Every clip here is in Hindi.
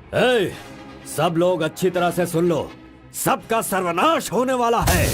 ए, सब लोग अच्छी तरह से सुन लो, सबका सर्वनाश होने वाला है।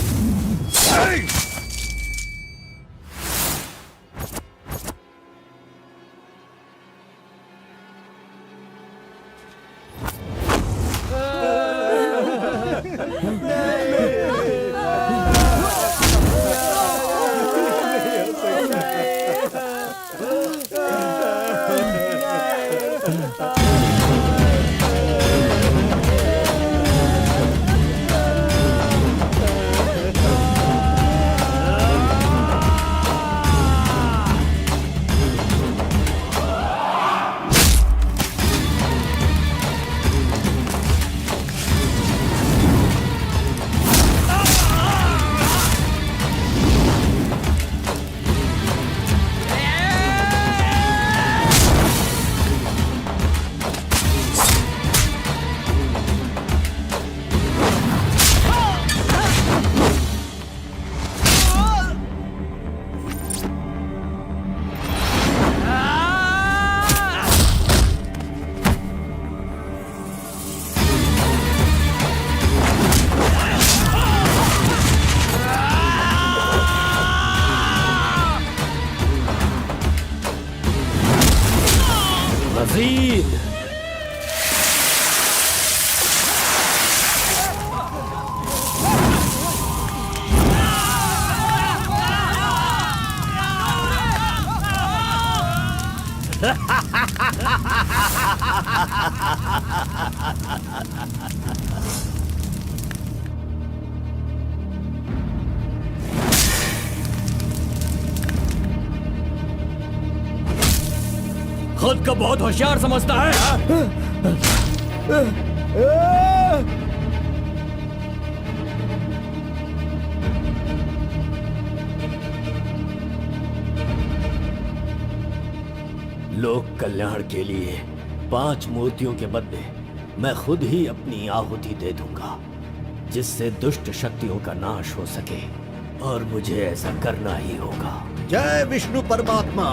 मजीद खुद को बहुत होशियार समझता है। लोक कल्याण के लिए 5 मूर्तियों के बदले मैं खुद ही अपनी आहुति दे दूंगा, जिससे दुष्ट शक्तियों का नाश हो सके, और मुझे ऐसा करना ही होगा। जय विष्णु परमात्मा।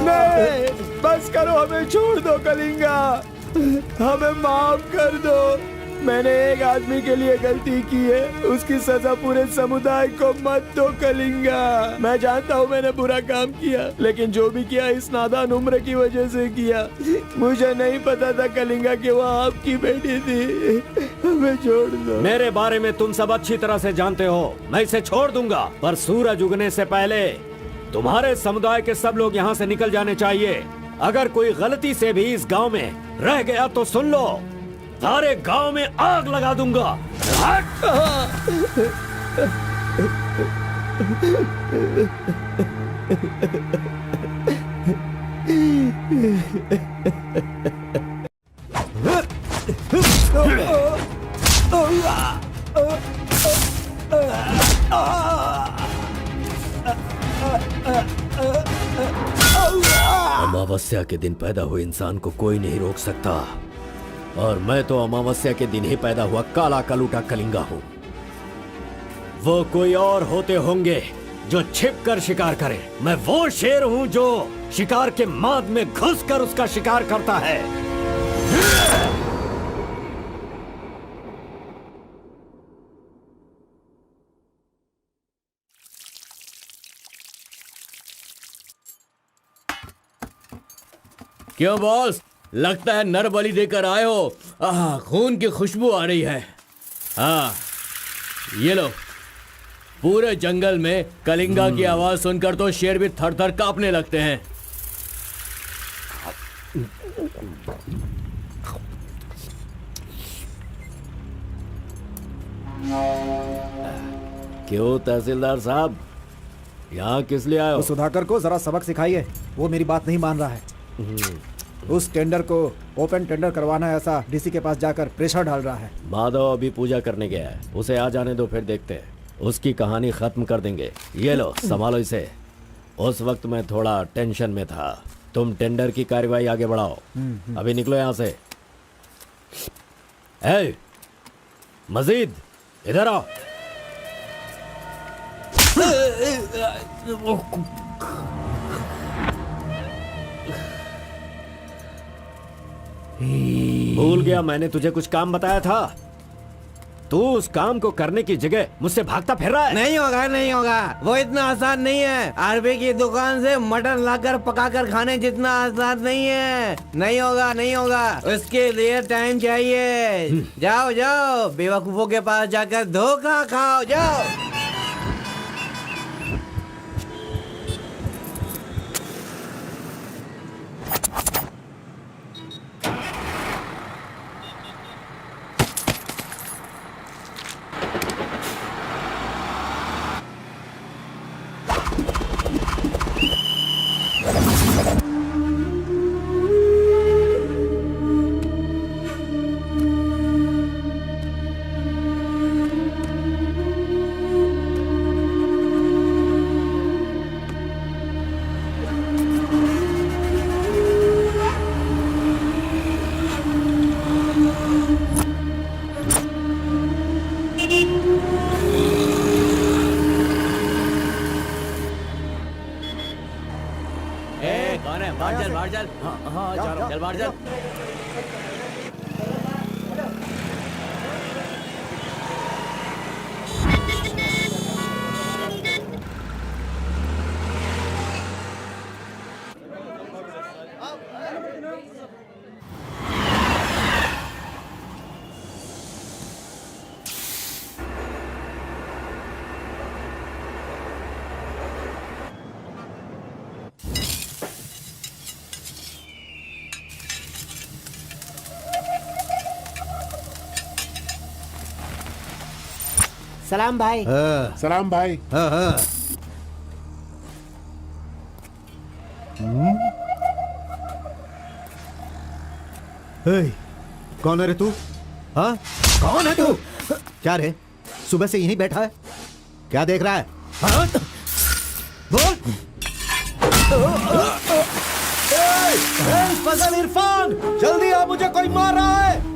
नहीं, बस करो, हमें छोड़ दो कलिंगा, हमें माफ कर दो। मैंने एक आदमी के लिए गलती की है, उसकी सजा पूरे समुदाय को मत दो कलिंगा। मैं जानता हूँ मैंने बुरा काम किया, लेकिन जो भी किया इस नादान उम्र की वजह से किया। मुझे नहीं पता था कलिंगा कि वो आपकी बेटी थी। हमें छोड़ दो। मेरे बारे में तुम सब अच्छी तरह से जानते हो, मैं इसे छोड़ दूंगा, पर सूरज उगने से पहले तुम्हारे समुदाय के सब लोग यहाँ से निकल जाने चाहिए। अगर कोई गलती से भी इस गांव में रह गया तो सुन लो, सारे गांव में आग लगा दूंगा। अमावस्या के दिन पैदा हुए इंसान को कोई नहीं रोक सकता, और मैं तो अमावस्या के दिन ही पैदा हुआ काला कलूटा कलिंगा हूँ। वो कोई और होते होंगे जो छिप कर शिकार करे, मैं वो शेर हूँ जो शिकार के माद में घुसकर उसका शिकार करता है। क्यों बॉस, लगता है नर बलि देकर आए हो। खून की खुशबू आ रही है। हाँ, ये लो। पूरे जंगल में कलिंगा की आवाज सुनकर तो शेर भी थर थर कांपने लगते हैं। क्यों तहसीलदार साहब, यहाँ किस लिए आए हो? सुधाकर को जरा सबक सिखाइए, वो मेरी बात नहीं मान रहा है। उस टेंडर को ओपन टेंडर करवाना है, ऐसा डीसी के पास जाकर प्रेशर डाल रहा है। माधव अभी पूजा करने गया है, उसे आ जाने दो, फिर देखते हैं। उसकी कहानी खत्म कर देंगे। ये लो, संभालो इसे। उस वक्त मैं थोड़ा टेंशन में था। तुम टेंडर की कार्यवाही आगे बढ़ाओ। अभी निकलो यहां से। ए, मजीद इधर आओ। भूल गया मैंने तुझे कुछ काम बताया था। तू उस काम को करने की जगह मुझसे भागता फिर रहा है। नहीं होगा, नहीं होगा। वो इतना आसान नहीं है। आरबी की दुकान से मटन लाकर पकाकर खाने जितना आसान नहीं है। नहीं होगा, नहीं होगा। उसके लिए टाइम चाहिए। जाओ जाओ, बेवकूफों के पास जाकर धोखा खाओ। जाओ। कौन है? बाहर चल, बाहर चल। हाँ, जा रहा हूँ। चल बाहर चल। सलाम भाई। सलाम भाई। कौन है रे तू? हाँ, कौन है तू? क्या रे, सुबह से यहीं बैठा है? क्या देख रहा है? हाँ? बोल। फजल इरफान, जल्दी आ, मुझे कोई मार रहा है।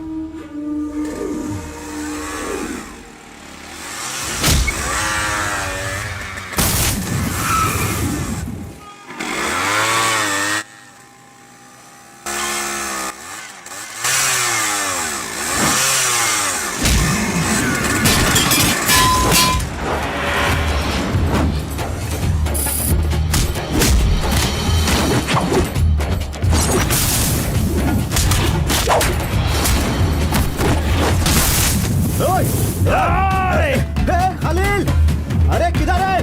खलील, अरे किधर है?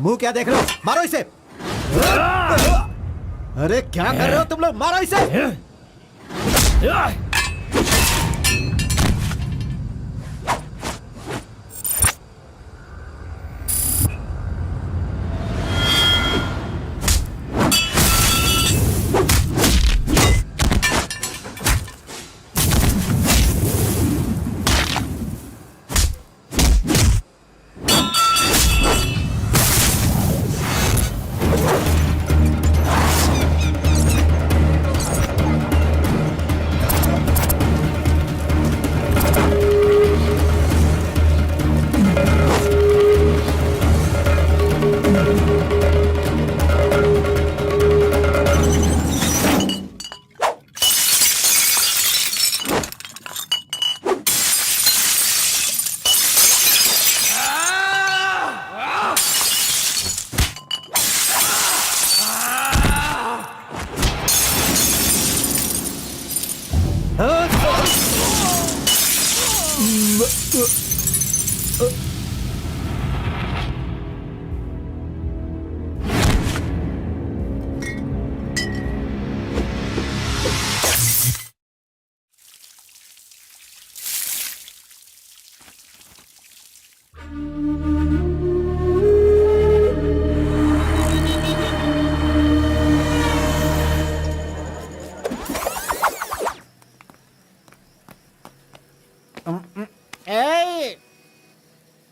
मुंह क्या देख रहे हो? मारो इसे। अरे क्या कर रहे हो तुम लोग? मारो इसे।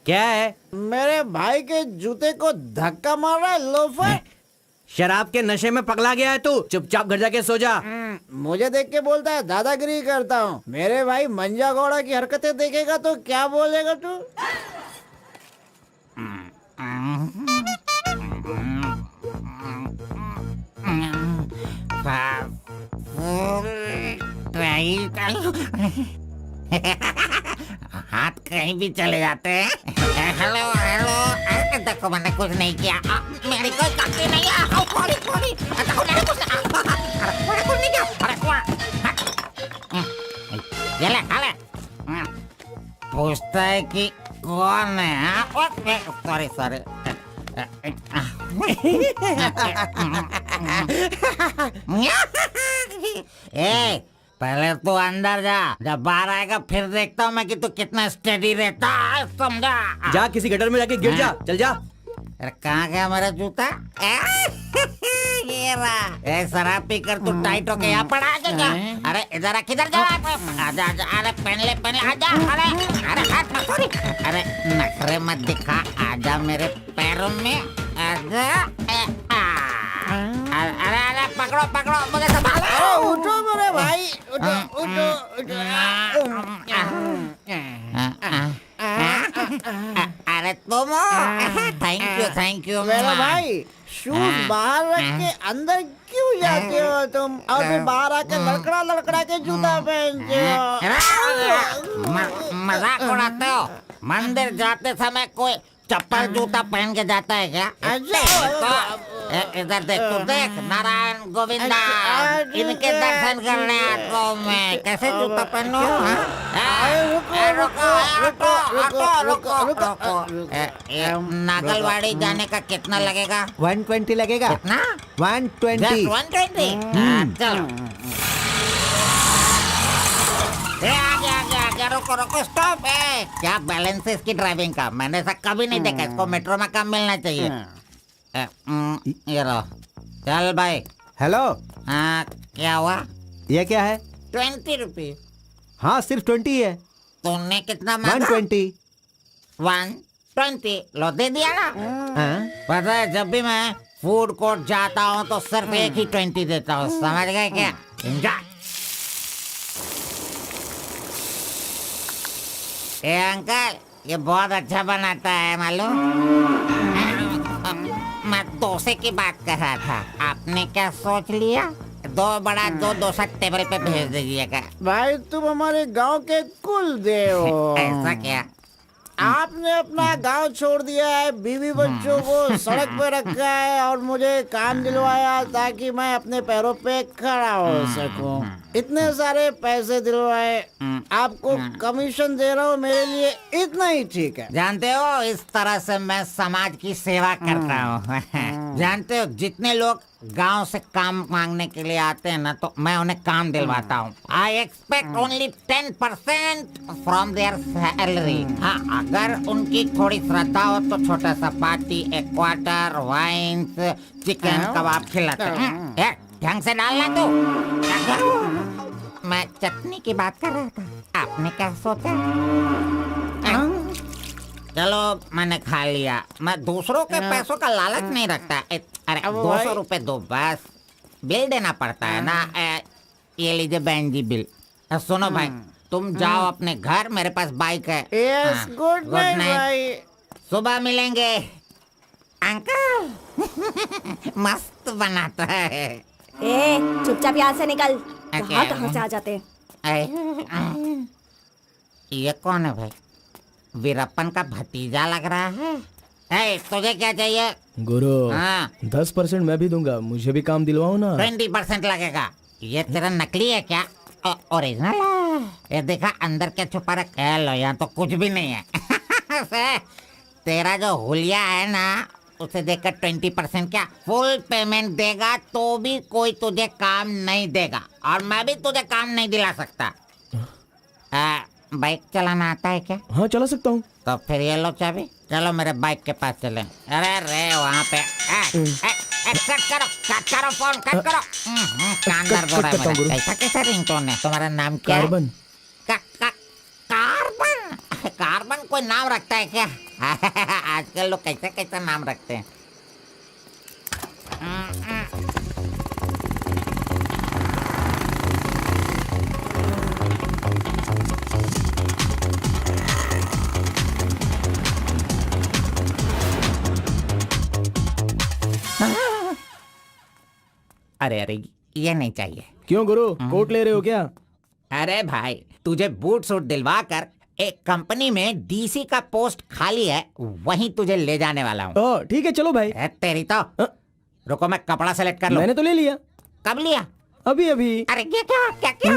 क्या है? मेरे भाई के जूते को धक्का मार रहा है लोफर। शराब के नशे में पगला गया है तू। चुपचाप घर जाके सो जा। मुझे देख के बोलता है दादागिरी करता हूँ। मेरे भाई मंजा गौड़ा की हरकतें देखेगा तो क्या बोलेगा तू? हाथ कहीं भी चले जाते हैं। हेलो हेलो, देखो मैंने कुछ नहीं किया। मेरी कोई गलती नहीं है। देखो मैंने कुछ नहीं किया। ये ले, खा ले। पूछता है कि कौन है? सॉरी ए, पहले तू अंदर जा, जब बाहर आएगा फिर देखता हूँ मैं कि तू कितना स्टेडी रहता है, समझा? जा किसी गटर में जाके गिर जा। चल जा। अरे कहाँ गया मेरा जूता? ये रहा। ए, शराब पी कर तू टाइट होके यहाँ पड़ा है क्या? अरे इधर किधर जा रहा है? आजा आजा, अरे पहन ले आजा। अरे हाथ मत छोड़ी। अरे नखरे मत दिखा, आजा मेरे पैरों में आजा। अरे पकड़ो मुझे संभालो। उठो मेरे भाई, उठो। अरे तुम थैंक यू मेरे भाई शूज बाहर रख के अंदर क्यों जाते हो तुम? और फिर बाहर आके लड़खड़ा के जूता पहनते हो। मजाक उड़ाते हो? मंदिर जाते समय कोई चप्पल जूता पहन के जाता है क्या? इधर देख, तू देख, नारायण गोविंदा इनके दर्शन करने आता हूँ मैं। कैसे जूता पहनूं? नागलवाड़ी जाने का कितना लगेगा? 120 लगेगा। कितना? 120। 120। चलो। आगे रुको स्टॉप है। क्या बैलेंस है इसकी ड्राइविंग का? मैंने ऐसा कभी नहीं देखा। इसको मेट्रो में काम मिलना चाहिए। ये लो, चल भाई। हेलो, हाँ, क्या हुआ? ये क्या है? 20 रुपये। हाँ, सिर्फ 20 है। तुमने कितना मांगा? 120। 120 लो, दे दिया ना। हाँ? पता है, जब भी मैं फूड कोर्ट जाता हूँ तो सिर्फ एक ही 20 देता हूँ, समझ गए क्या? एंजॉय। ए अंकल, ये बहुत अच्छा बनाता है मालूम? मैं डोसे की बात कर रहा था। आपने क्या सोच लिया? 2 बड़ा 2 डोसा टेबल पे भेज दीजिएगा। भाई तुम हमारे गांव के कुल देव हो। ऐसा क्या? आपने अपना गांव छोड़ दिया है, बीवी बच्चों को सड़क पे रखा है और मुझे काम दिलवाया ताकि मैं अपने पैरों पे खड़ा हो सकूं। इतने सारे पैसे दिलवाए, आपको कमीशन दे रहा हूँ, मेरे लिए इतना ही ठीक है। जानते हो, इस तरह से मैं समाज की सेवा करता हूँ। जानते हो, जितने लोग गांव से काम मांगने के लिए आते हैं ना, तो मैं उन्हें काम दिलवाता हूँ। I expect only 10% from there salary. हाँ, अगर उनकी थोड़ी श्रद्धा हो तो छोटा सा पार्टी, एक क्वार्टर, वाइन्स, चिकन कबाब खिलाते हैं। ढंग से डालना तू। मैं चटनी की बात कर रहा था, आपने क्या सोचा? चलो, मैंने खा लिया। मैं दूसरों के पैसों का लालच नहीं रखता। अरे 200 रुपए दो बस, बिल देना पड़ता है ना। ये लीजिए बहन जी बिल। सुनो भाई, तुम जाओ अपने घर, मेरे पास बाइक है। यस, गुड नाइट भाई। सुबह मिलेंगे। अंकल मस्त बनाता है। ए, चुपचाप यहाँ से निकल। क्या? कहाँ से आ जाते? ये कौन है भाई? वीरप्पन का भतीजा लग रहा है। तुझे क्या चाहिए? गुरु, हाँ। 10% मैं भी दूंगा, मुझे भी काम दिलवाओ ना। 20% लगेगा। ये तेरा नकली है क्या? ओरिजिनल है। ये देखा अंदर क्या छुपा रखा है? लो, यहाँ तो कुछ भी नहीं है। तेरा जो हुलिया है ना, उसे देखकर 20% क्या फुल पेमेंट देगा तो भी कोई तुझे काम नहीं देगा, और मैं भी तुझे काम नहीं दिला सकता। बाइक चलाना आता है क्या? हाँ, चला सकता हूँ। तो फिर ये लो चाबी, चलो मेरे बाइक के पास चले। अरे रे वहाँ पे कट करो फोन, कट करो। कांदर बोल रहा है मेरा। ऐसा कैसा रिंगटोन है? तुम्हारा नाम क्या है? कार्बन। कार्बन? कार्बन कोई नाम रखता है क्या? आजकल लोग कैसे कैसे नाम रखते हैं। अरे अरे, ये नहीं चाहिए। क्यों गुरु, कोट ले रहे हो क्या? अरे भाई, तुझे बूट सूट दिलवा कर एक कंपनी में डीसी का पोस्ट खाली है, वहीं तुझे ले जाने वाला हूँ। ओ ठीक है, चलो भाई। तेरी तो। रुको, मैं कपड़ा सेलेक्ट कर लूं। मैंने तो ले लिया। कब लिया? अभी अभी। अरे ये क्या क्या क्या?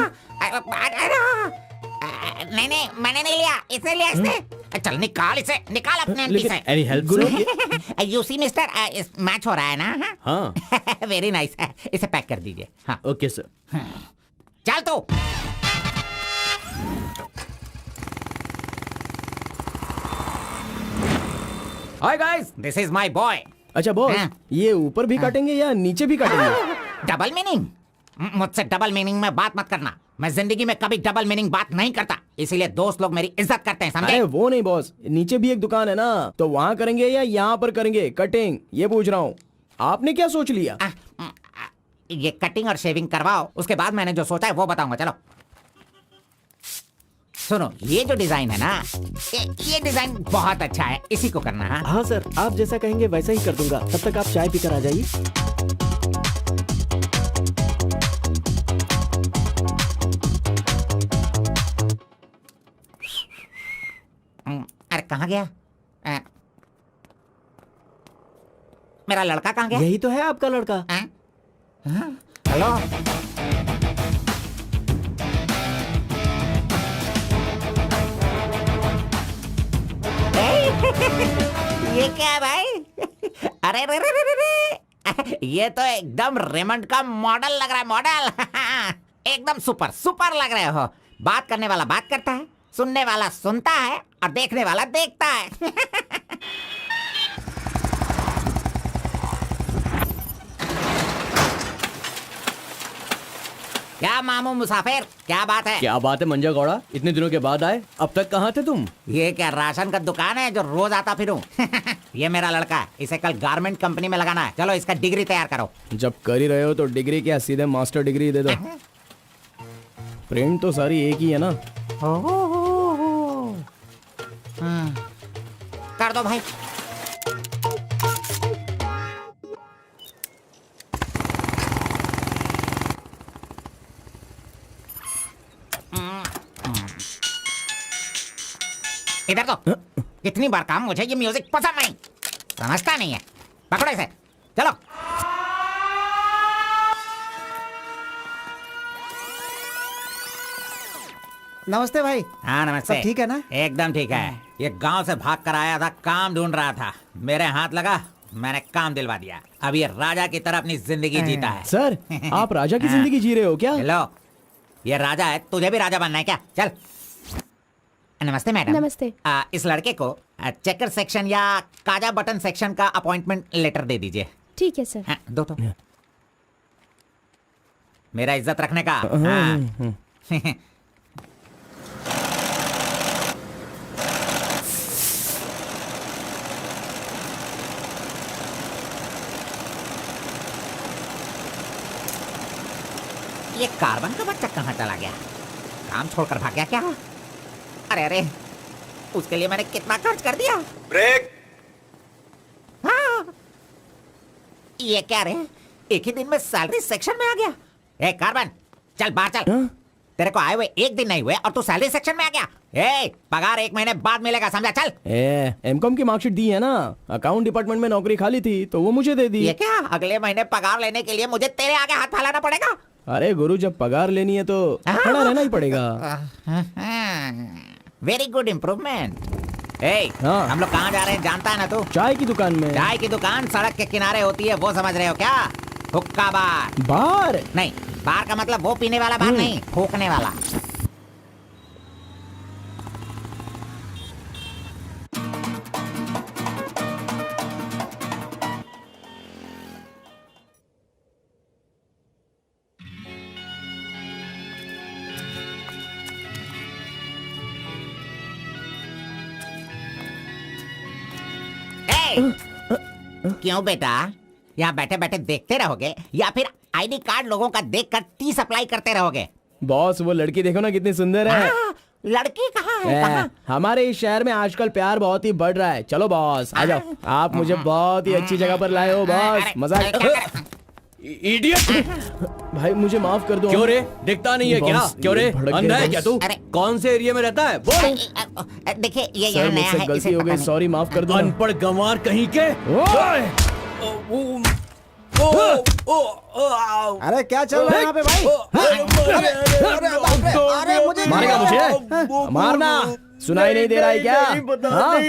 नहीं नहीं, मैंने नहीं लिया, इसे लिया इसने। चल निकाल इसे, निकाल अपने एमपी से। Any help Guru? You see mister, match हो रहा है ना? हाँ। वेरी नाइस, इसे पैक कर दीजिए। हाँ ओके सर। चल तू। Hi guys, this is my boy. अच्छा बॉस, हाँ। ये ऊपर भी काटेंगे या नीचे भी काटेंगे? Double meaning? मुझसे डबल मीनिंग में बात मत करना। मैं जिंदगी में कभी डबल मीनिंग बात नहीं करता, इसीलिए दोस्त लोग मेरी इज्जत करते हैं, समझे? अरे वो नहीं बॉस, नीचे भी एक दुकान है ना, तो वहाँ करेंगे या यहाँ पर करेंगे कटिंग, ये पूछ रहा हूँ। आपने क्या सोच लिया? ये कटिंग और शेविंग करवाओ, उसके बाद मैंने जो सोचा है वो बताऊंगा। चलो सुनो, ये जो डिजाइन है ना, ये डिजाइन बहुत अच्छा है, इसी को करना है। हाँ सर, आप जैसा कहेंगे वैसा ही कर दूंगा। तब तक आप चाय पीकर आ जाइए। अरे कहाँ गया? मेरा लड़का कहाँ गया? यही तो है आपका लड़का। हेलो। ये क्या है भाई? अरे रे रे रे रे रे। ये तो एकदम रेमंड का मॉडल लग रहा है, मॉडल। एकदम सुपर सुपर लग रहे हो। बात करने वाला बात करता है, सुनने वाला सुनता है और देखने वाला देखता है। क्या मामू मुसाफिर, क्या बात है? क्या बात है मंजा गौड़ा, इतने दिनों के बाद आए, अब तक कहाँ थे तुम? ये क्या राशन का दुकान है जो रोज आता फिरूं? ये मेरा लड़का है, इसे कल गारमेंट कंपनी में लगाना है। चलो इसका डिग्री तैयार करो। जब कर ही रहे हो तो डिग्री क्या, सीधे मास्टर डिग्री दे दो। प्रिंट तो सारी एक ही है ना। कर दो भाई। इधर तो। कितनी बार काम, मुझे ये म्यूजिक पसंद नहीं, समझता नहीं है। पकड़ो इसे, चलो। नमस्ते भाई। हाँ नमस्ते। सब ठीक है ना? एकदम ठीक है। ये गांव से भाग कर आया था, काम ढूंढ रहा था, मेरे हाथ लगा, मैंने काम दिलवा दिया। अब ये राजा की तरह अपनी जिंदगी जीता है। सर, आप राजा की जिंदगी जी रहे हो क्या? हेलो, ये राजा है, तुझे भी राजा बनना है क्या? चल। नमस्ते मैडम। नमस्ते। इस लड़के को चेकर सेक्शन या काजा बटन सेक्शन का अपॉइंटमेंट लेटर दे दीजिए। ठीक है सर। हाँ, दो तो। मेरा इज्जत रखने का। हाँ। ये कार्बन का बच्चा कहाँ चला गया? काम छोड़कर भाग गया क्या? अरे अरे, उसके लिए मैंने कितना खर्च कर दिया। ब्रेक। हाँ। ये क्या रे, एक ही दिन में सैलरी सेक्शन में आ गया। ए कार्बन, चल बाहर चल। तेरे को आए हुए एक दिन नहीं हुए और तू सैलरी सेक्शन में आ गया। ए, पगार 1 महीने बाद मिलेगा, समझा? चल। एमकॉम की मार्कशीट दी है ना, अकाउंट डिपार्टमेंट में नौकरी खाली थी तो वो मुझे दे दी। ये क्या, अगले महीने पगार लेने के लिए मुझे तेरे आगे हाथ फैलाना पड़ेगा? अरे गुरु, जब पगार लेनी है तो खड़ा रहना ही पड़ेगा। Very good improvement. ए, हाँ। हम लोग कहाँ जा रहे हैं जानता है ना तू? चाय की दुकान में। चाय की दुकान सड़क के किनारे होती है, वो समझ रहे हो क्या? हुक्का बार। बार? नहीं, बार का मतलब वो पीने वाला बार नहीं, फूकने वाला। क्यों बेटा, यहाँ बैठे बैठे देखते रहोगे या फिर आईडी कार्ड लोगों का देखकर टी सप्लाई करते रहोगे? बॉस वो लड़की देखो ना कितनी सुंदर है। लड़की कहाँ है? कहाँ? हमारे इस शहर में आजकल प्यार बहुत ही बढ़ रहा है। चलो बॉस आ जाओ, आप मुझे बहुत ही अच्छी जगह पर लाए हो बॉस। मजा इडियट! भाई मुझे माफ कर दो। क्यों रे, दिखता नहीं है क्या? बॉस, क्यों रे, ये भड़क अंधा गया है क्या तू? अरे। कौन से एरिया में रहता है बोल? देखिए ये सर यहाँ नया मुझसे है, गलती इसे हो पता गई, नहीं। सॉरी माफ कर दो ना। अनपढ़ गंवार कहीं के। अरे क्या चल रहा है यहाँ पे भाई? अरे मुझे मारेगा मुझे? मारना सुनाई नहीं दे रहा है क्या? हाँ?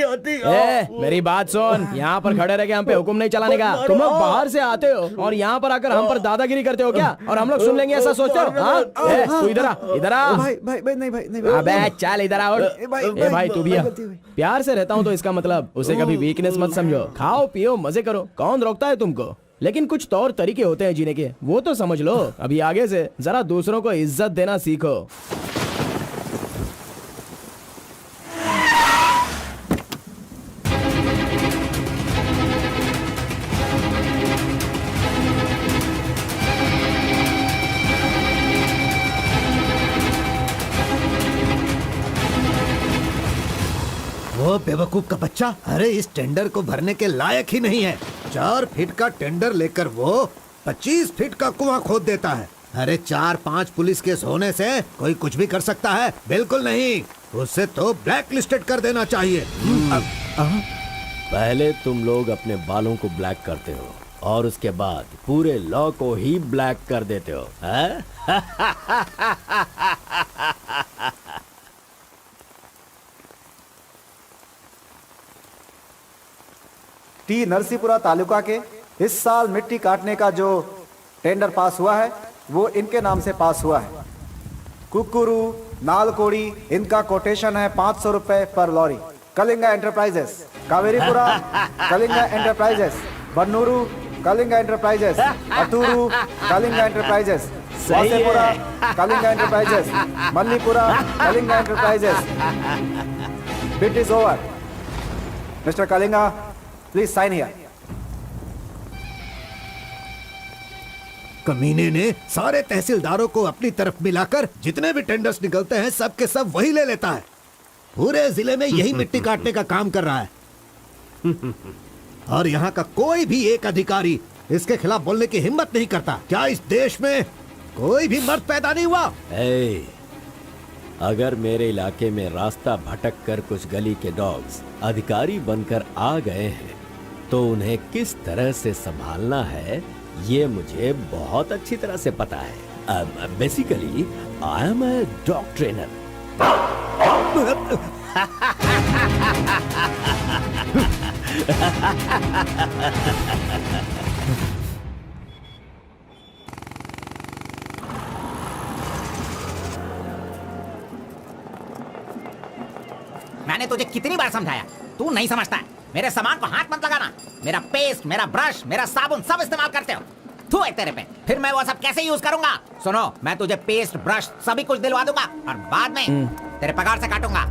मेरी बात सुन, यहाँ पर खड़े रह के हम पे हुक्म नहीं चलाने का। तुम लोग बाहर से आते हो और यहाँ पर आकर हम पर दादागिरी करते हो क्या? और हम लोग सुन लेंगे ऐसा सोचते हो? हाँ? तू इधर आ, इधर आ। भाई भाई भाई नहीं भाई नहीं अबे चल इधर आओ। ए भाई तू भी आ। प्यार से रहता हूँ तो इसका मतलब उसे कभी वीकनेस मत समझो। खाओ पियो मजे करो, कौन रोकता है तुमको? लेकिन कुछ तौर तरीके होते हैं जीने के, वो तो समझ लो। अभी आगे से जरा दूसरों को इज्जत देना सीखो। वो बेवकूफ का बच्चा, अरे इस टेंडर को भरने के लायक ही नहीं है। 4 फीट का टेंडर लेकर वो 25 फीट का कुआं खोद देता है। अरे 4-5 पुलिस केस होने से कोई कुछ भी कर सकता है? बिल्कुल नहीं, उसे तो ब्लैक लिस्टेड कर देना चाहिए। पहले तुम लोग अपने बालों को ब्लैक करते हो और उसके बाद पूरे लॉ को ही ब्लैक कर देते हो, हैं? टी नरसीपुरा तालुका के इस साल मिट्टी काटने का जो टेंडर पास हुआ है वो इनके नाम से पास हुआ है। कुकुरू, नालकोड़ी, इनका कोटेशन है 500 रुपए पर lorry. Kalinga enterprises, Kaveripura Kalinga enterprises, Bannuru Kalinga enterprises, Aturu Kalinga enterprises, Vasepura Kalinga enterprises, Mallipura Kalinga enterprises. Bid is over. Mister Kalinga, please sign here. कमीने ने सारे तहसीलदारों को अपनी तरफ मिलाकर जितने भी टेंडर्स निकलते हैं सब के सब वही ले लेता है। पूरे जिले में यही मिट्टी काटने का काम कर रहा है और यहाँ का कोई भी एक अधिकारी इसके खिलाफ बोलने की हिम्मत नहीं करता। क्या इस देश में कोई भी मर्द पैदा नहीं हुआ? अगर मेरे इलाके में रास्ता भटक कर कुछ गली के डॉग्स अधिकारी बनकर आ गए हैं तो उन्हें किस तरह से संभालना है ये मुझे बहुत अच्छी तरह से पता है। Basically I am a dog trainer. मैंने तुझे कितनी बार समझाया, तू नहीं समझता है। मेरे सामान को हाथ मत लगाना। मेरा पेस्ट, मेरा ब्रश, मेरा साबुन सब इस्तेमाल करते हो। थू है तेरे पे, फिर मैं वो सब कैसे यूज करूंगा? सुनो, मैं तुझे पेस्ट, ब्रश सभी कुछ दिलवा दूंगा और बाद में तेरे पगार से काटूंगा।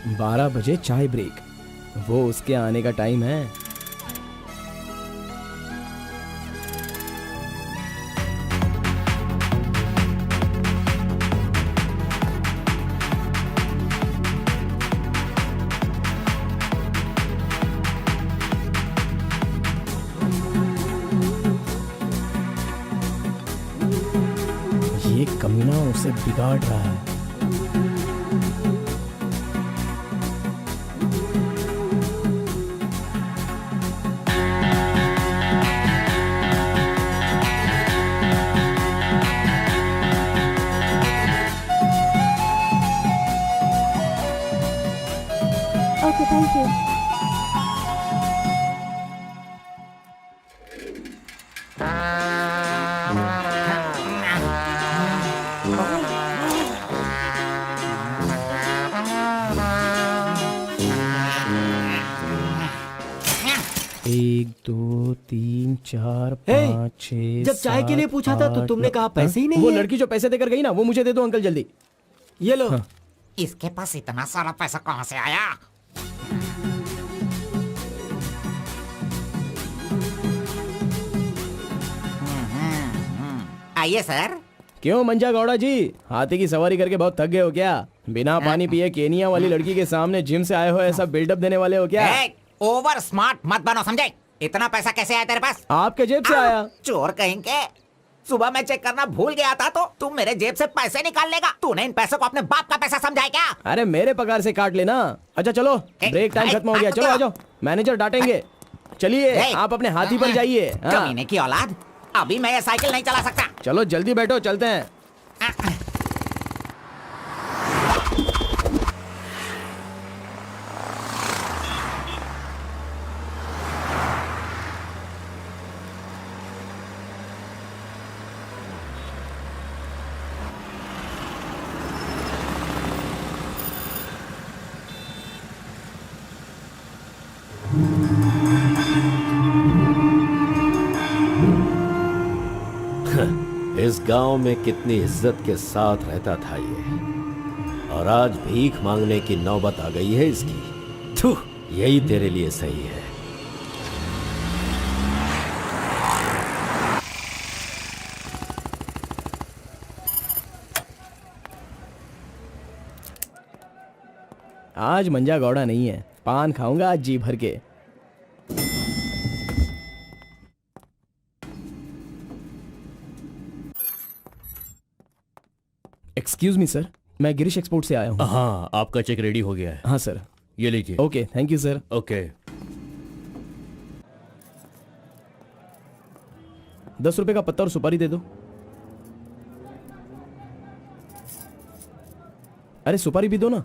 12 बजे चाय ब्रेक, वो उसके आने का टाइम है। ये कमीना उसे बिगाड़ रहा है। Okay, thank you. एक, दो, तीन, चार, हे, 5, 6, जब चाय के लिए पूछा था तो तुमने कहा पैसे ही नहीं वो है। लड़की जो पैसे देकर गई ना, वो मुझे दे दो अंकल जल्दी। ये लो। इसके पास इतना सारा पैसा कहाँ से आया? आइए सर। क्यों मंजा गौड़ा जी, हाथी की सवारी करके बहुत थक गए हो क्या? बिना पानी पिए केनिया वाली लड़की के सामने जिम से आए हो, ऐसा बिल्डअप देने वाले हो क्या? ओवर स्मार्ट मत बनो, समझे? इतना पैसा कैसे आया तेरे पास? आपके जेब से आया। चोर कहेंगे। सुबह मैं चेक करना भूल गया था तो तुम मेरे जेब से पैसे निकाल लेगा। तूने इन पैसों को अपने बाप का पैसा समझा है क्या? अरे मेरे पगार से काट लेना। अच्छा चलो, ब्रेक टाइम खत्म हो गया, चलो आ जाओ, मैनेजर डांटेंगे। चलिए आप अपने हाथी पर जाइए। हाँ। कमीने की औलाद, अभी मैं ये साइकिल नहीं चला सकता। चलो जल्दी बैठो, चलते हैं। इस गांव में कितनी इज्जत के साथ रहता था ये, और आज भीख मांगने की नौबत आ गई है इसकी। थू, यही तेरे लिए सही है। आज मंजा गौड़ा नहीं है, पान खाऊंगा आज जी भर के। एक्सक्यूज मी सर, मैं गिरीश एक्सपोर्ट से आया हूँ। हाँ, आपका चेक रेडी हो गया है। हाँ सर। ये लीजिए। Okay, thank you sir. Okay. 10 रुपए का पत्ता और सुपारी दे दो। अरे सुपारी भी दो ना।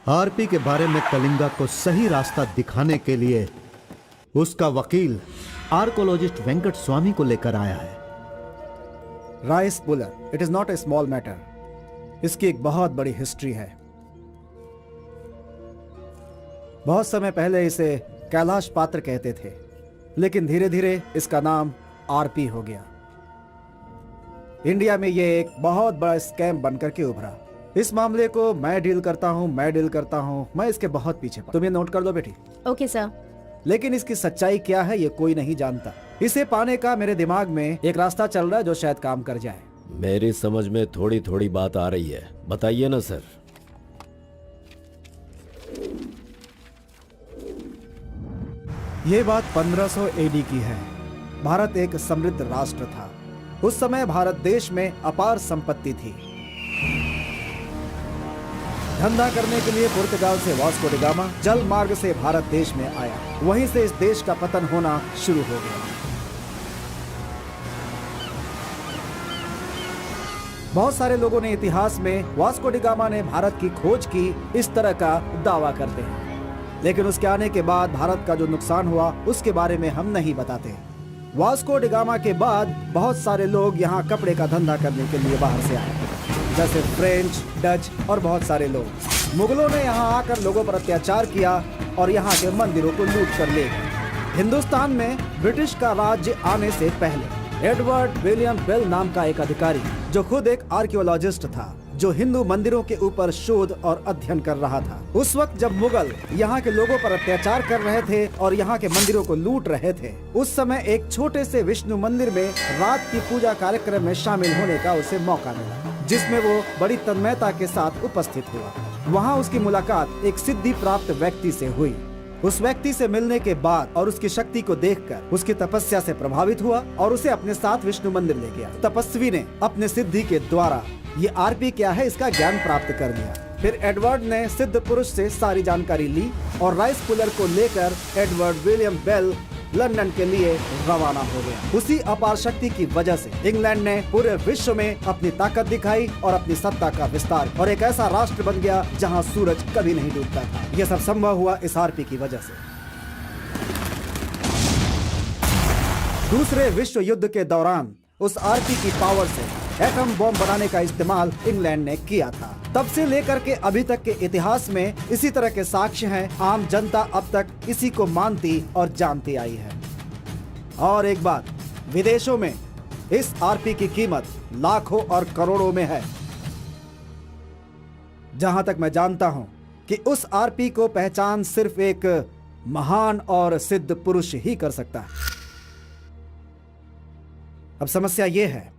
आरपी के बारे में कलिंगा को सही रास्ता दिखाने के लिए उसका वकील आर्कोलॉजिस्ट वेंकट स्वामी को लेकर आया है। Rice puller, it is not a small matter. इसकी एक बहुत बड़ी हिस्ट्री है। बहुत समय पहले इसे कैलाश पात्र कहते थे। लेकिन धीरे धीरे इसका नाम आरपी हो गया। इंडिया में ये एक बहुत बड़ा स्कैम बनकर के उभरा। इस मामले को मैं डील करता हूँ, मैं इसके बहुत पीछे तुम ये नोट कर लो बेटी। Okay sir. लेकिन इसकी सच्चाई क्या है ये कोई नहीं जानता। इसे पाने का मेरे दिमाग में एक रास्ता चल रहा है जो शायद काम कर जाए। मेरी समझ में थोड़ी थोड़ी बात आ रही है, बताइए ना सर। ये बात 1500 एडी की है। भारत एक समृद्ध राष्ट्र था। उस समय भारत देश में अपार संपत्ति थी। धंधा करने के लिए पुर्तगाल से वास्को डी गामा जल मार्ग से भारत देश में आया। वहीं से इस देश का पतन होना शुरू हो गया। बहुत सारे लोगों ने इतिहास में वास्को डी गामा ने भारत की खोज की इस तरह का दावा करते हैं, लेकिन उसके आने के बाद भारत का जो नुकसान हुआ उसके बारे में हम नहीं बताते। वास्को डी गामा के बाद बहुत सारे लोग यहाँ कपड़े का धंधा करने के लिए बाहर से आए, जैसे फ्रेंच, डच और बहुत सारे लोग। मुगलों ने यहाँ आकर लोगों पर अत्याचार किया और यहाँ के मंदिरों को लूट कर ले गए। हिंदुस्तान में ब्रिटिश का राज्य आने से पहले एडवर्ड विलियम बेल नाम का एक अधिकारी, जो खुद एक आर्कियोलॉजिस्ट था, जो हिंदू मंदिरों के ऊपर शोध और अध्ययन कर रहा था। उस वक्त जब मुगल यहाँ के लोगों पर अत्याचार कर रहे थे और यहाँ के मंदिरों को लूट रहे थे, उस समय एक छोटे से विष्णु मंदिर में रात की पूजा कार्यक्रम में शामिल होने का उसे मौका मिला, जिसमें वो बड़ी तन्मयता के साथ उपस्थित हुआ। वहाँ उसकी मुलाकात एक सिद्धि प्राप्त व्यक्ति से हुई। उस व्यक्ति से मिलने के बाद और उसकी शक्ति को देखकर उसकी तपस्या से प्रभावित हुआ और उसे अपने साथ विष्णु मंदिर ले गया। तपस्वी ने अपने सिद्धि के द्वारा ये आरपी क्या है इसका ज्ञान प्राप्त कर लिया। फिर एडवर्ड ने सिद्ध पुरुष से सारी जानकारी ली और राइस पुलर को लेकर एडवर्ड विलियम बेल लंदन के लिए रवाना हो गया। उसी अपार शक्ति की वजह से इंग्लैंड ने पूरे विश्व में अपनी ताकत दिखाई और अपनी सत्ता का विस्तार, और एक ऐसा राष्ट्र बन गया जहां सूरज कभी नहीं डूबता था। यह सब संभव हुआ इस आरपी की वजह से। दूसरे विश्व युद्ध के दौरान उस आरपी की पावर से एटम बॉम्ब बनाने का इस्तेमाल इंग्लैंड ने किया था। तब से लेकर के अभी तक के इतिहास में इसी तरह के साक्ष्य हैं। आम जनता अब तक इसी को मानती और जानती आई है। और एक बात, विदेशों में इस आरपी की कीमत लाखों और करोड़ों में है। जहां तक मैं जानता हूं कि उस आरपी को पहचान सिर्फ एक महान और सिद्ध पुरुष ही कर सकता है। अब समस्या यह है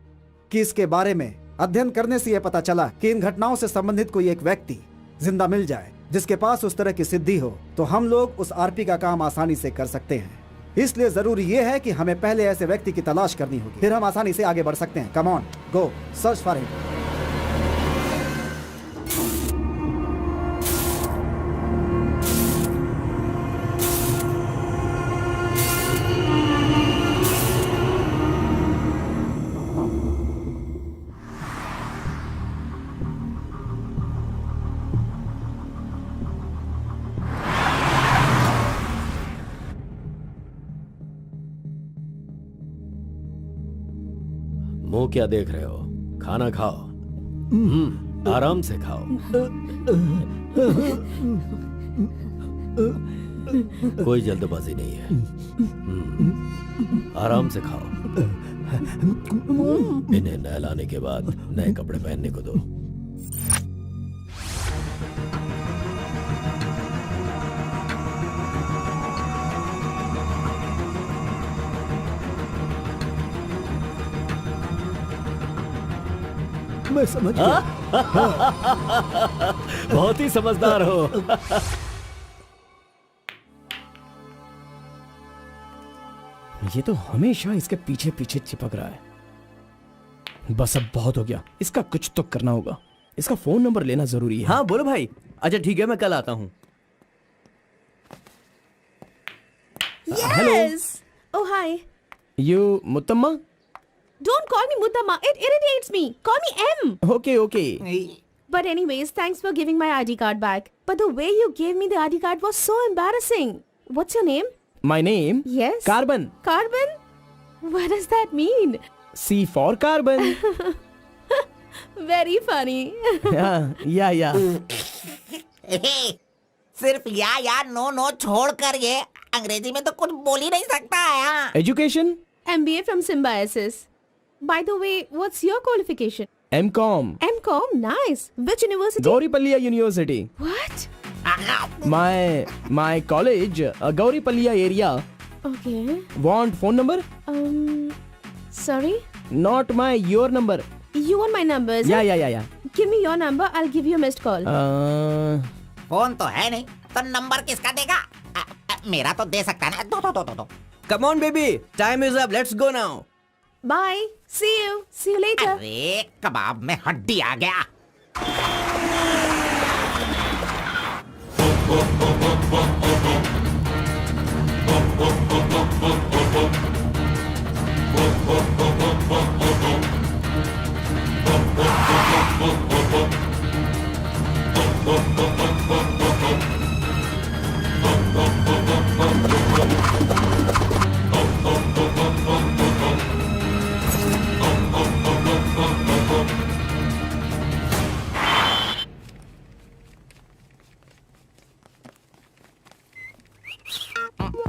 कि इसके बारे में अध्ययन करने से यह पता चला कि इन घटनाओं से संबंधित कोई एक व्यक्ति जिंदा मिल जाए जिसके पास उस तरह की सिद्धि हो, तो हम लोग उस आरपी का काम आसानी से कर सकते हैं। इसलिए जरूरी यह है कि हमें पहले ऐसे व्यक्ति की तलाश करनी होगी, फिर हम आसानी से आगे बढ़ सकते हैं। Come on, go search for him. मुंह क्या देख रहे हो? खाना खाओ। आराम से खाओ। कोई जल्दबाजी नहीं है। आराम से खाओ। इन्हें नहलाने के बाद नए कपड़े पहनने को दो। मैं समझ गया। बहुत ही समझदार हो। ये तो हमेशा इसके पीछे पीछे चिपक रहा है। बस अब बहुत हो गया, इसका कुछ तो करना होगा। इसका फोन नंबर लेना जरूरी है। हाँ बोलो भाई। अच्छा ठीक है, मैं कल आता हूँ। Yes. Oh hi. You Muthamma? Don't call me Mutamma. It irritates me. Call me M. Okay okay. But anyways, thanks for giving my ID card back. But the way you gave me the ID card was so embarrassing. What's your name? My name? Yes. Carbon. Carbon? What does that mean? C for carbon. Very funny. या सिर्फ या नो नो छोड़ कर ये अंग्रेजी में तो कुछ बोल ही नहीं सकता है। हाँ। Education MBA from Symbiosis. By the way, what's your qualification? M.Com. MCom, nice. Which university? Gauripalliya University. What? My college, Gauripalliya area. Okay. Want phone number? Sorry? Not your number. You want my number, is it? Yeah. Give me your number, I'll give you a missed call. Phone तो है नहीं, तो नंबर किसका देगा? मेरा तो दे सकता है ना। दो। Come on, baby. Time is up. Let's go now. Bye. See you later. अरे कबाब में हड्डी आ गया।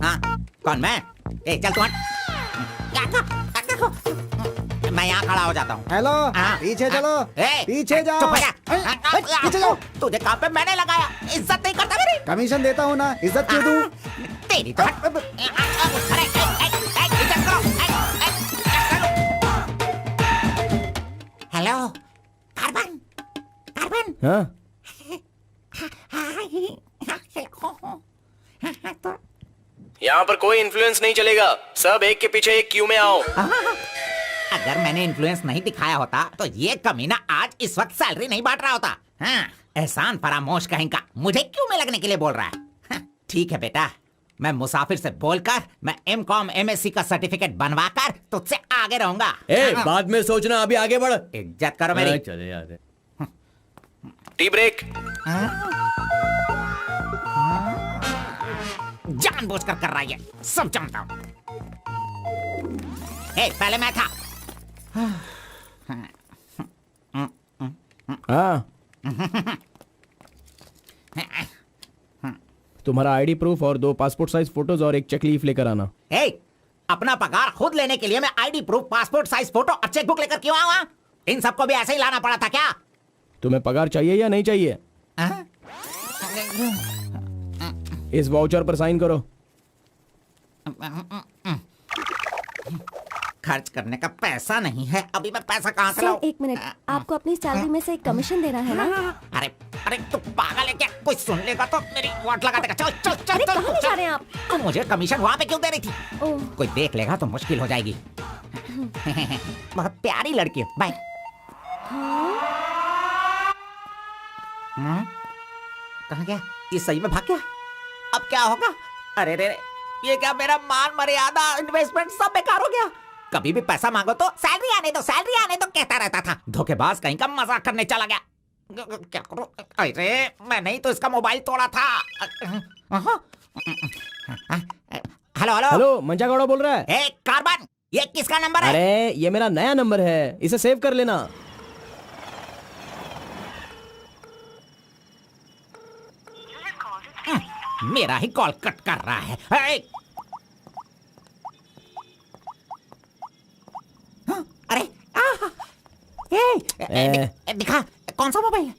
हाँ, कौन मैं? चल तू हट। मैं यहाँ खड़ा हो जाता हूँ। हेलो, हाँ, पीछे चलो, ए, पीछे जाओ। चुप हो जा। पीछे जाओ। तुझे काम पे मैंने लगाया, इज्जत नहीं करता मेरी। कमीशन देता हूँ ना, इज्जत क्यों दूँ? तेरी तो अरे इज्जत करो। Hello, carbon. हाँ? यहाँ पर कोई इन्फ्लुएंस नहीं चलेगा। सब एक के पीछे एक क्यू में आओ। अगर मैंने इन्फ्लुएंस नहीं दिखाया होता तो ये कमीना आज इस वक्त सैलरी नहीं बांट रहा होता। हाँ, एहसान फरामोश कहेंगा, मुझे क्यों में लगने के लिए बोल रहा है? हाँ, ठीक है बेटा, मैं मुसाफिर से बोलकर मैं M.Com MSc का सर्टिफिकेट बनवाकर तुझसे आगे रहूंगा। बाद में सोचना, अभी आगे बढ़। इज्जत करो मेरी। चले यार। Tea break. जानबूझकर कर रहा है, सब जानता हूँ। पहले मैं था। हाँ। तुम्हारा आईडी प्रूफ और 2 पासपोर्ट साइज फोटोज और एक चेक लीफ लेकर आना। अपना पगार खुद लेने के लिए मैं ID proof, passport size photo और चेकबुक लेकर क्यों आऊँ? इन सबको भी ऐसे ही लाना पड़ा था क्या? तुम्हें पगार चाहिए या नहीं चाहिए? इस वाउचर पर साइन करो। खर्च करने का पैसा नहीं है, अभी मैं पैसा कहाँ से सर लाऊं? 1 मिनट, आपको अपनी सैलरी में से एक कमीशन देना है ना? अरे तू पागल है क्या? कोई सुन लेगा तो मेरी वाट लगा देगा। चल अरे कहाँ ले जा रहे हैं आप? तो मुझे कमीशन वहाँ पे क्यों दे रही थी? ओह, कोई देख लेगा तो मुश्किल हो जाएगी। बहुत प्यारी लड़की है। बाय। कहाँ गया? ये सही में भाग गया? अब क्या होगा? अरे रे, ये क्या मेरा मान मर्यादा इन्वेस्टमेंट सब बेकार हो गया? कभी भी पैसा मांगो तो सैलरी आने दो कहता रहता था। धोखेबाज कहीं का मजाक करने चला गया। क्या करूं? अरे मैंने ही तो इसका मोबाइल तोड़ा था। हेलो, मंजा गौड़ा बोल रहा है। कार्बन, ये किसका नंबर है? अरे ये मेरा नया नंबर है, इसे सेव कर लेना। मेरा ही कॉल कट कर रहा है। अरे दिखा, कौन सा मोबाइल?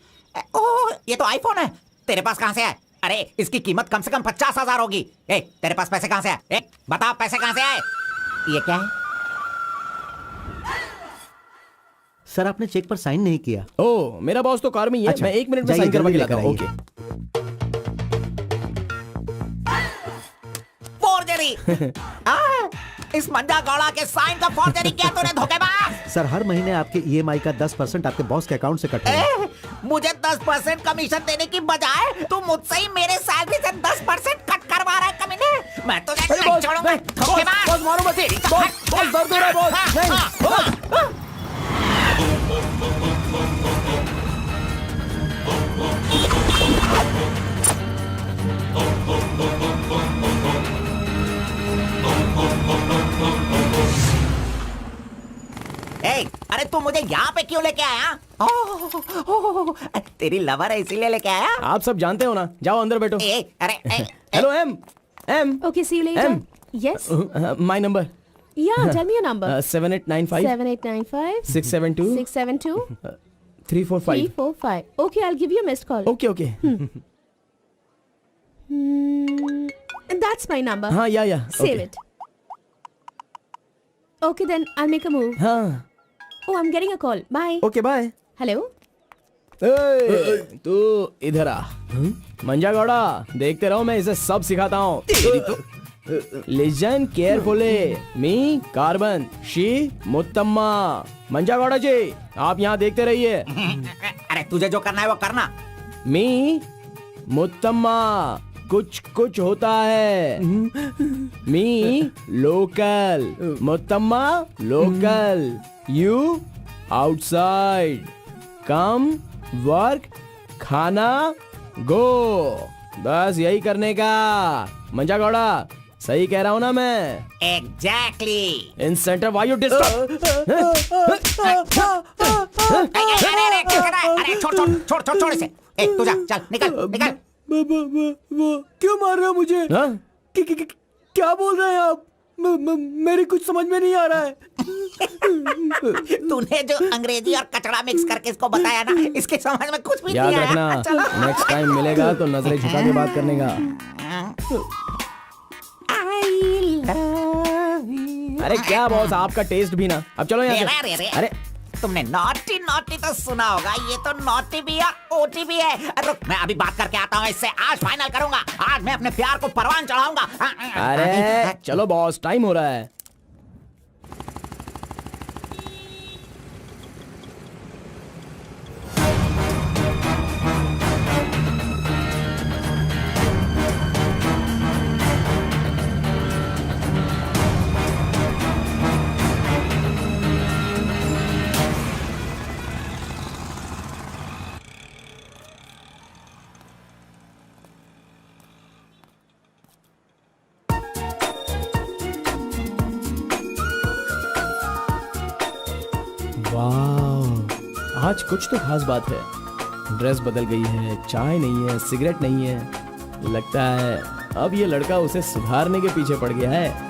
ओह, ये तो आईफोन है। तेरे पास कहां से है? अरे इसकी कीमत कम से कम 50,000 होगी। तेरे पास पैसे कहां से आए? बता, पैसे कहां से आए? ये क्या है? सर आपने चेक पर साइन नहीं किया। ओह, मेरा बॉस तो कार में ही है। मैं 1 मिनट में साइन करवा के लाता हूँ। ओके। फोर्जरी। इस मंजा गौड़ा के साइन का फोर्जरी किया तूने, धोखेबाज। सर हर महीने आपके ईएमआई का 10% आपके बॉस के अकाउंट से कटेगा। मुझे 10% कमीशन देने की बजाय तू मुझसे ही मेरे सैलरी से 10% कट करवा रहा है कमीने। मैं तुझे नहीं छोड़ूंगा, धोखेबाज। बॉस मारो मत। बॉस दर्द हो रहा है बॉस। नहीं। अरे तू मुझे यहाँ पे क्यों लेके आया? तेरी लवर है इसीलिए लेके आया? आप सब जानते हो ना। जाओ अंदर बैठो। अरे hello M, M. Okay, see you later. M. Yes. My number. Yeah, tell me your number. 7895 7895 672 672 345. 345. Okay, I'll give you a missed call. Okay. That's my number. हाँ, yeah. Save it. Okay, then I'll make a move. हाँ. Oh, I'm getting a call. Bye. Okay, bye. Hello? तू इधर आ। मंजा गौड़ा, देखते रहो, मैं इसे सब सिखाता हूँ। Listen carefully. Me carbon, she Muthamma. Manja Gowda ji, आप यहाँ देखते रहिए। अरे तुझे जो करना है वो करना। मी मुत्तम्मा, कुछ कुछ होता है। Me local, Muthamma local, you outside. Come, work, खाना, गो। बस यही करने का। मंजा गौड़ा, सही कह रहा हूँ ना मैं? Exactly. In centre why you disturb. अरे छोड़ इसे। तू जा, चल निकल। क्यों मार रहे हो मुझे? क्या बोल रहे हैं आप? मेरी कुछ समझ में नहीं आ रहा है। तूने जो अंग्रेजी और कचड़ा मिक्स करके इसको बताया ना, इसके समझ में कुछ भी याद नहीं रखना, आया। नेक्स्ट टाइम मिलेगा तो नजरें झुका के बात करने का। अरे क्या बॉस, आपका टेस्ट भी ना। अब चलो यहाँ से। अरे तुमने नॉटी तो सुना होगा, ये तो नॉटी भी है, ओटी भी है। रुक, मैं अभी बात करके आता हूँ इससे। आज फाइनल करूंगा। आज मैं अपने प्यार को परवान चढ़ाऊंगा। अरे चलो बॉस, टाइम हो रहा है। वाह, आज कुछ तो खास बात है। ड्रेस बदल गई है, चाय नहीं है, सिगरेट नहीं है। लगता है अब ये लड़का उसे सुधारने के पीछे पड़ गया है।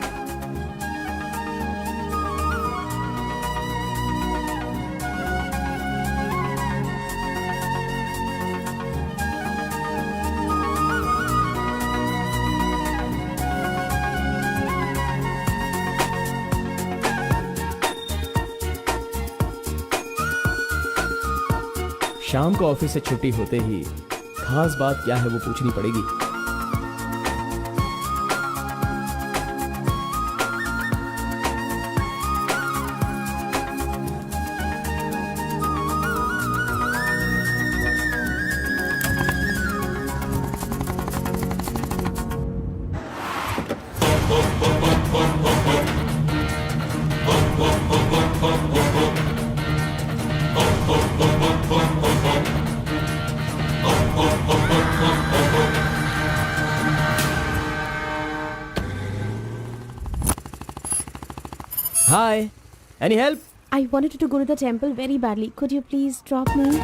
शाम को ऑफिस से छुट्टी होते ही खास बात क्या है वो पूछनी पड़ेगी। Hi, any help? I wanted to go to the temple very badly. Could you please drop me?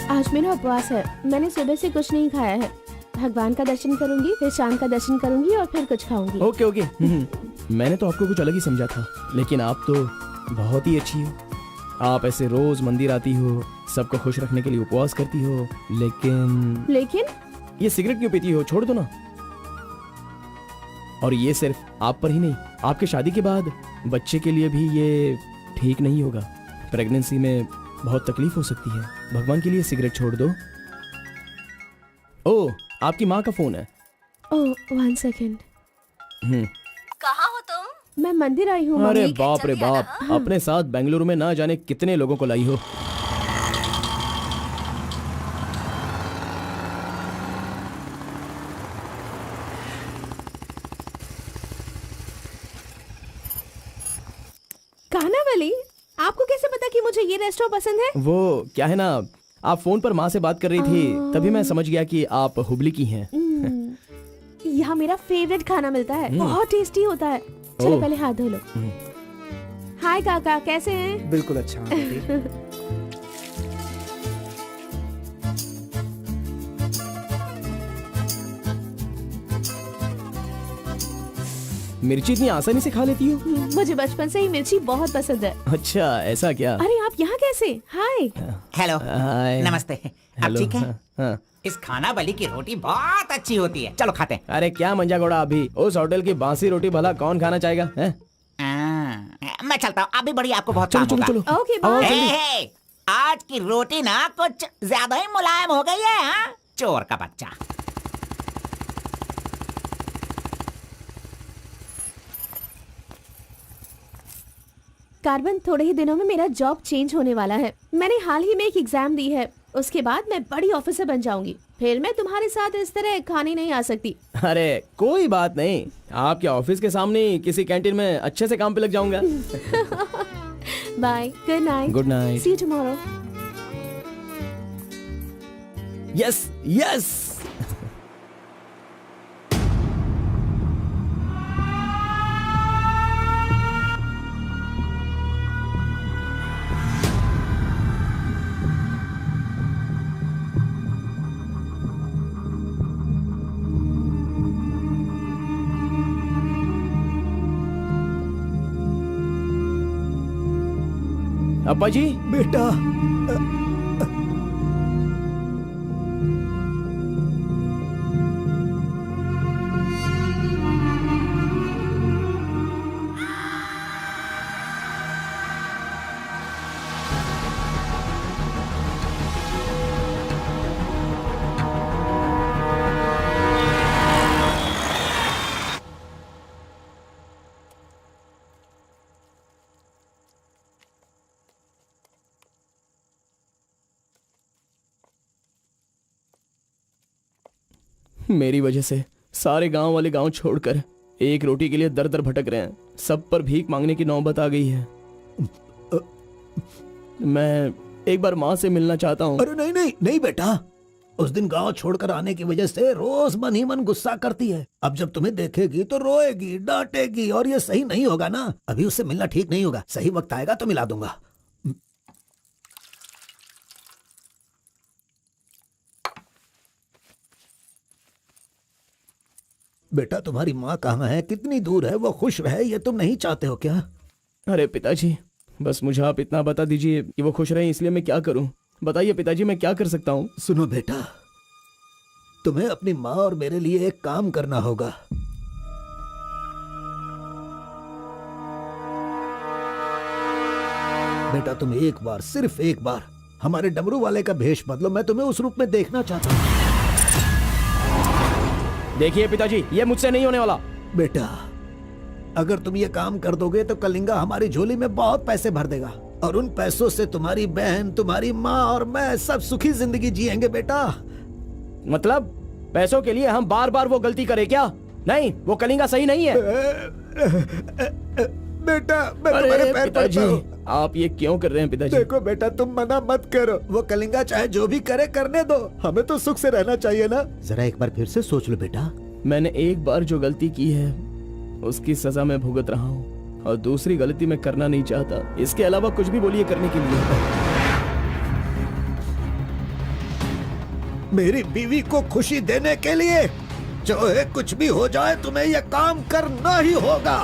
आज मेरा उपवास है। मैंने सुबह से कुछ नहीं खाया है। भगवान का दर्शन करूंगी, फिर शाम का दर्शन करूंगी और फिर कुछ खाऊंगी। ओके। मैंने तो आपको कुछ अलग ही समझा था, लेकिन आप तो बहुत ही अच्छी हो। आप ऐसे रोज मंदिर आती हो, सबको खुश रखने के लिए उपवास करती हो, लेकिन ये सिगरेट क्यों पीती हो? छोड़ दो ना। और ये सिर्फ आप पर ही नहीं, आपके शादी के बाद बच्चे के लिए भी ये ठीक नहीं होगा। प्रेगनेंसी में बहुत तकलीफ हो सकती है। भगवान के लिए सिगरेट छोड़ दो। ओह, आपकी माँ का फोन है। ओह, 1 सेकेंड। कहाँ हो तुम? मैं मंदिर आई हूँ। अरे बाप रे बाप, अपने साथ बेंगलुरु में ना जाने कितने लोगों को लाई हो। कानावली, आपको कैसे पता कि मुझे ये रेस्टोरेंट पसंद है? वो क्या है ना, आप फोन पर माँ से बात कर रही थी, तभी मैं समझ गया कि आप हुबली की हैं। यहाँ मेरा फेवरेट खाना मिलता है, बहुत टेस्टी होता है। चलो ओह। पहले हाथ धो लो। हाय काका, कैसे हैं? बिल्कुल अच्छा आंटी। मिर्ची इतनी आसानी से खा लेती हो? मुझे बचपन से ही मिर्ची बहुत पसंद है। अच्छा, ऐसा क्या? अरे आप यहाँ कैसे? हाय। हेलो, हाय। नमस्ते। आप हेलो, ठीक है? हाँ, हाँ। इस खानावली की रोटी बहुत अच्छी होती है, चलो खाते हैं। अरे क्या मंजा घोड़ा, अभी उस होटल की बासी रोटी भला कौन खाना चाहेगा? हैं? मैं चलता हूँ, अभी बढ़िया, आपको बहुत चलो काम चलो होगा। चलो। ओके आओ, बाय। जल्दी। हे, आज की रोटी ना कुछ ज्यादा ही मुलायम हो गई है। हाँ? चोर का बच्चा। कार्बन, थोड़े ही दिनों में मेरा जॉब चेंज होने वाला है। मैंने हाल ही में एक एग्जाम दी है, उसके बाद मैं बड़ी ऑफिसर बन जाऊंगी। फिर मैं तुम्हारे साथ इस तरह खाने नहीं आ सकती। अरे कोई बात नहीं, आपके ऑफिस के सामने किसी कैंटीन में अच्छे से काम पे लग जाऊंगा। Bye, good night. Good night. See you tomorrow. Yes yes. अब्बा जी, बेटा, मेरी वजह से सारे गांव वाले गांव छोड़कर एक रोटी के लिए दर दर भटक रहे हैं। सब पर भीख मांगने की नौबत आ गई है। मैं एक बार माँ से मिलना चाहता हूँ। अरे नहीं नहीं नहीं बेटा, उस दिन गांव छोड़कर आने की वजह से रोज मन ही मन गुस्सा करती है। अब जब तुम्हें देखेगी तो रोएगी, डांटेगी, और ये सही नहीं होगा ना। अभी उससे मिलना ठीक नहीं होगा। सही वक्त आएगा तो मिला दूंगा। बेटा, तुम्हारी माँ कहाँ है? कितनी दूर है? वो खुश रहे, ये तुम नहीं चाहते हो क्या? अरे पिताजी, बस मुझे आप इतना बता दीजिए कि वो खुश रहे, इसलिए मैं क्या करूं? बताइए पिताजी, मैं क्या कर सकता हूं? सुनो बेटा, तुम्हें अपनी माँ और मेरे लिए एक काम करना होगा। बेटा, तुम एक बार, सिर्फ एक बार हमारे डमरू वाले का भेष बदलो। मैं तुम्हें उस रूप में देखना चाहता हूँ। देखिए पिताजी, ये मुझसे नहीं होने वाला। बेटा, अगर तुम ये काम कर दोगे तो कलिंगा हमारी झोली में बहुत पैसे भर देगा, और उन पैसों से तुम्हारी बहन, तुम्हारी माँ और मैं सब सुखी जिंदगी जिएंगे। बेटा, मतलब पैसों के लिए हम बार बार वो गलती करें क्या? नहीं, वो कलिंगा सही नहीं है। बेटा, मैं तुम्हारे पैर पड़ता हूँ। आप ये क्यों कर रहे हैं पिताजी? देखो बेटा, तुम मना मत करो। वो कलिंगा चाहे जो भी करे करने दो, हमें तो सुख से रहना चाहिए ना। जरा एक बार फिर से सोच लो बेटा। मैंने एक बार जो गलती की है उसकी सजा मैं भुगत रहा हूँ, और दूसरी गलती मैं करना नहीं चाहता। इसके अलावा कुछ भी बोलिए करने के लिए। मेरी बीवी को खुशी देने के लिए चाहे कुछ भी हो जाए, तुम्हें यह काम करना ही होगा।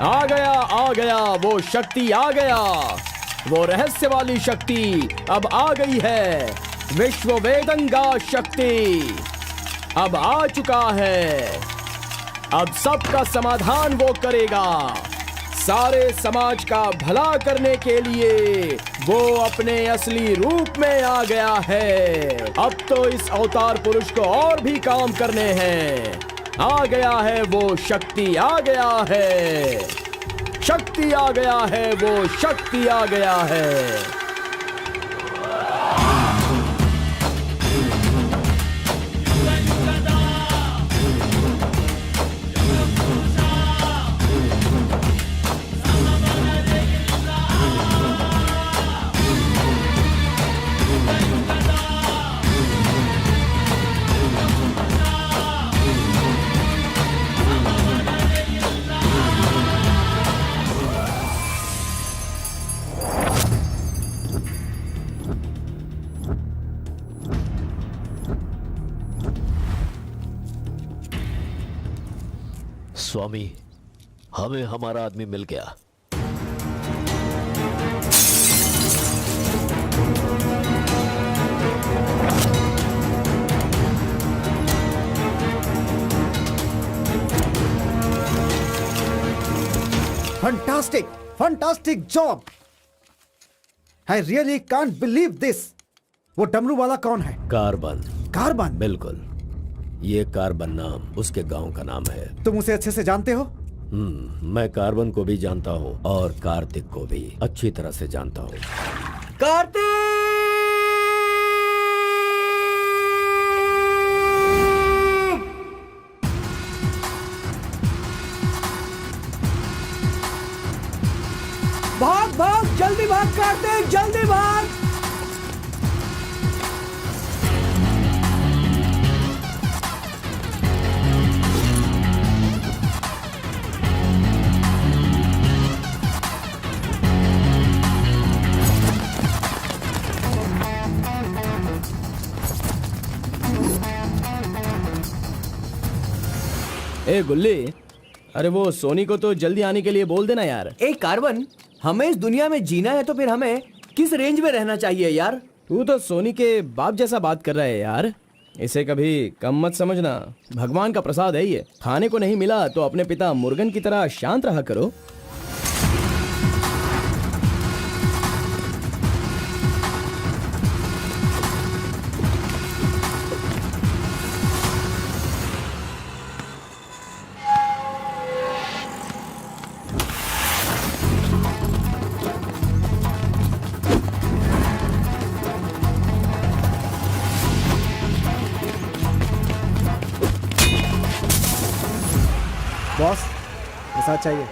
आ गया वो शक्ति, आ गया वो रहस्य वाली शक्ति। अब आ गई है विश्व वेदंगा शक्ति, अब आ चुका है। अब सबका समाधान वो करेगा, सारे समाज का भला करने के लिए वो अपने असली रूप में आ गया है। अब तो इस अवतार पुरुष को और भी काम करने हैं। आ गया है वो शक्ति, आ गया है शक्ति, आ गया है वो शक्ति, आ गया है। स्वामी, हमें हमारा आदमी मिल गया। Fantastic! Fantastic job! I really can't believe this. वो डमरू वाला कौन है? कार्बन। कार्बन? बिल्कुल, ये कार्बन नाम उसके गांव का नाम है। तुम उसे अच्छे से जानते हो? मैं कार्बन को भी जानता हूँ और कार्तिक को भी अच्छी तरह से जानता हूँ। कार्तिक! भाग भाग, जल्दी भाग कार्तिक, जल्दी भाग। ए गुल्ली, अरे वो सोनी को तो जल्दी आने के लिए बोल देना यार। ए कार्बन, हमें इस दुनिया में जीना है तो फिर हमें किस रेंज में रहना चाहिए यार? तू तो सोनी के बाप जैसा बात कर रहा है यार। इसे कभी कम मत समझना, भगवान का प्रसाद है ये। खाने को नहीं मिला तो अपने पिता मुर्गन की तरह शांत रहा करो। बॉस, ऐसा चाहिए।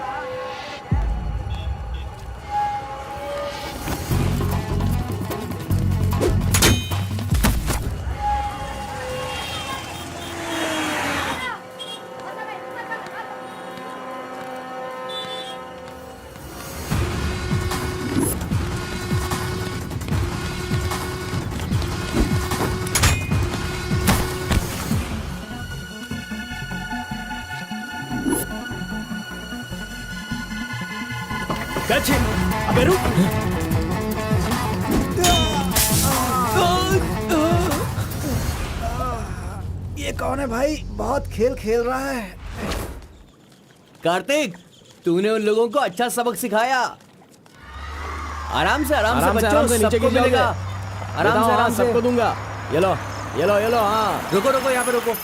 अबे रुक। ये कौन है भाई? बहुत खेल खेल रहा है। कार्तिक, तूने उन लोगों को अच्छा सबक सिखाया। आराम से बच्चों, नीचे सबको गिर मिलेगा। आराम से सबको दूंगा। ये लो हाँ। रुको यहाँ पे रुको।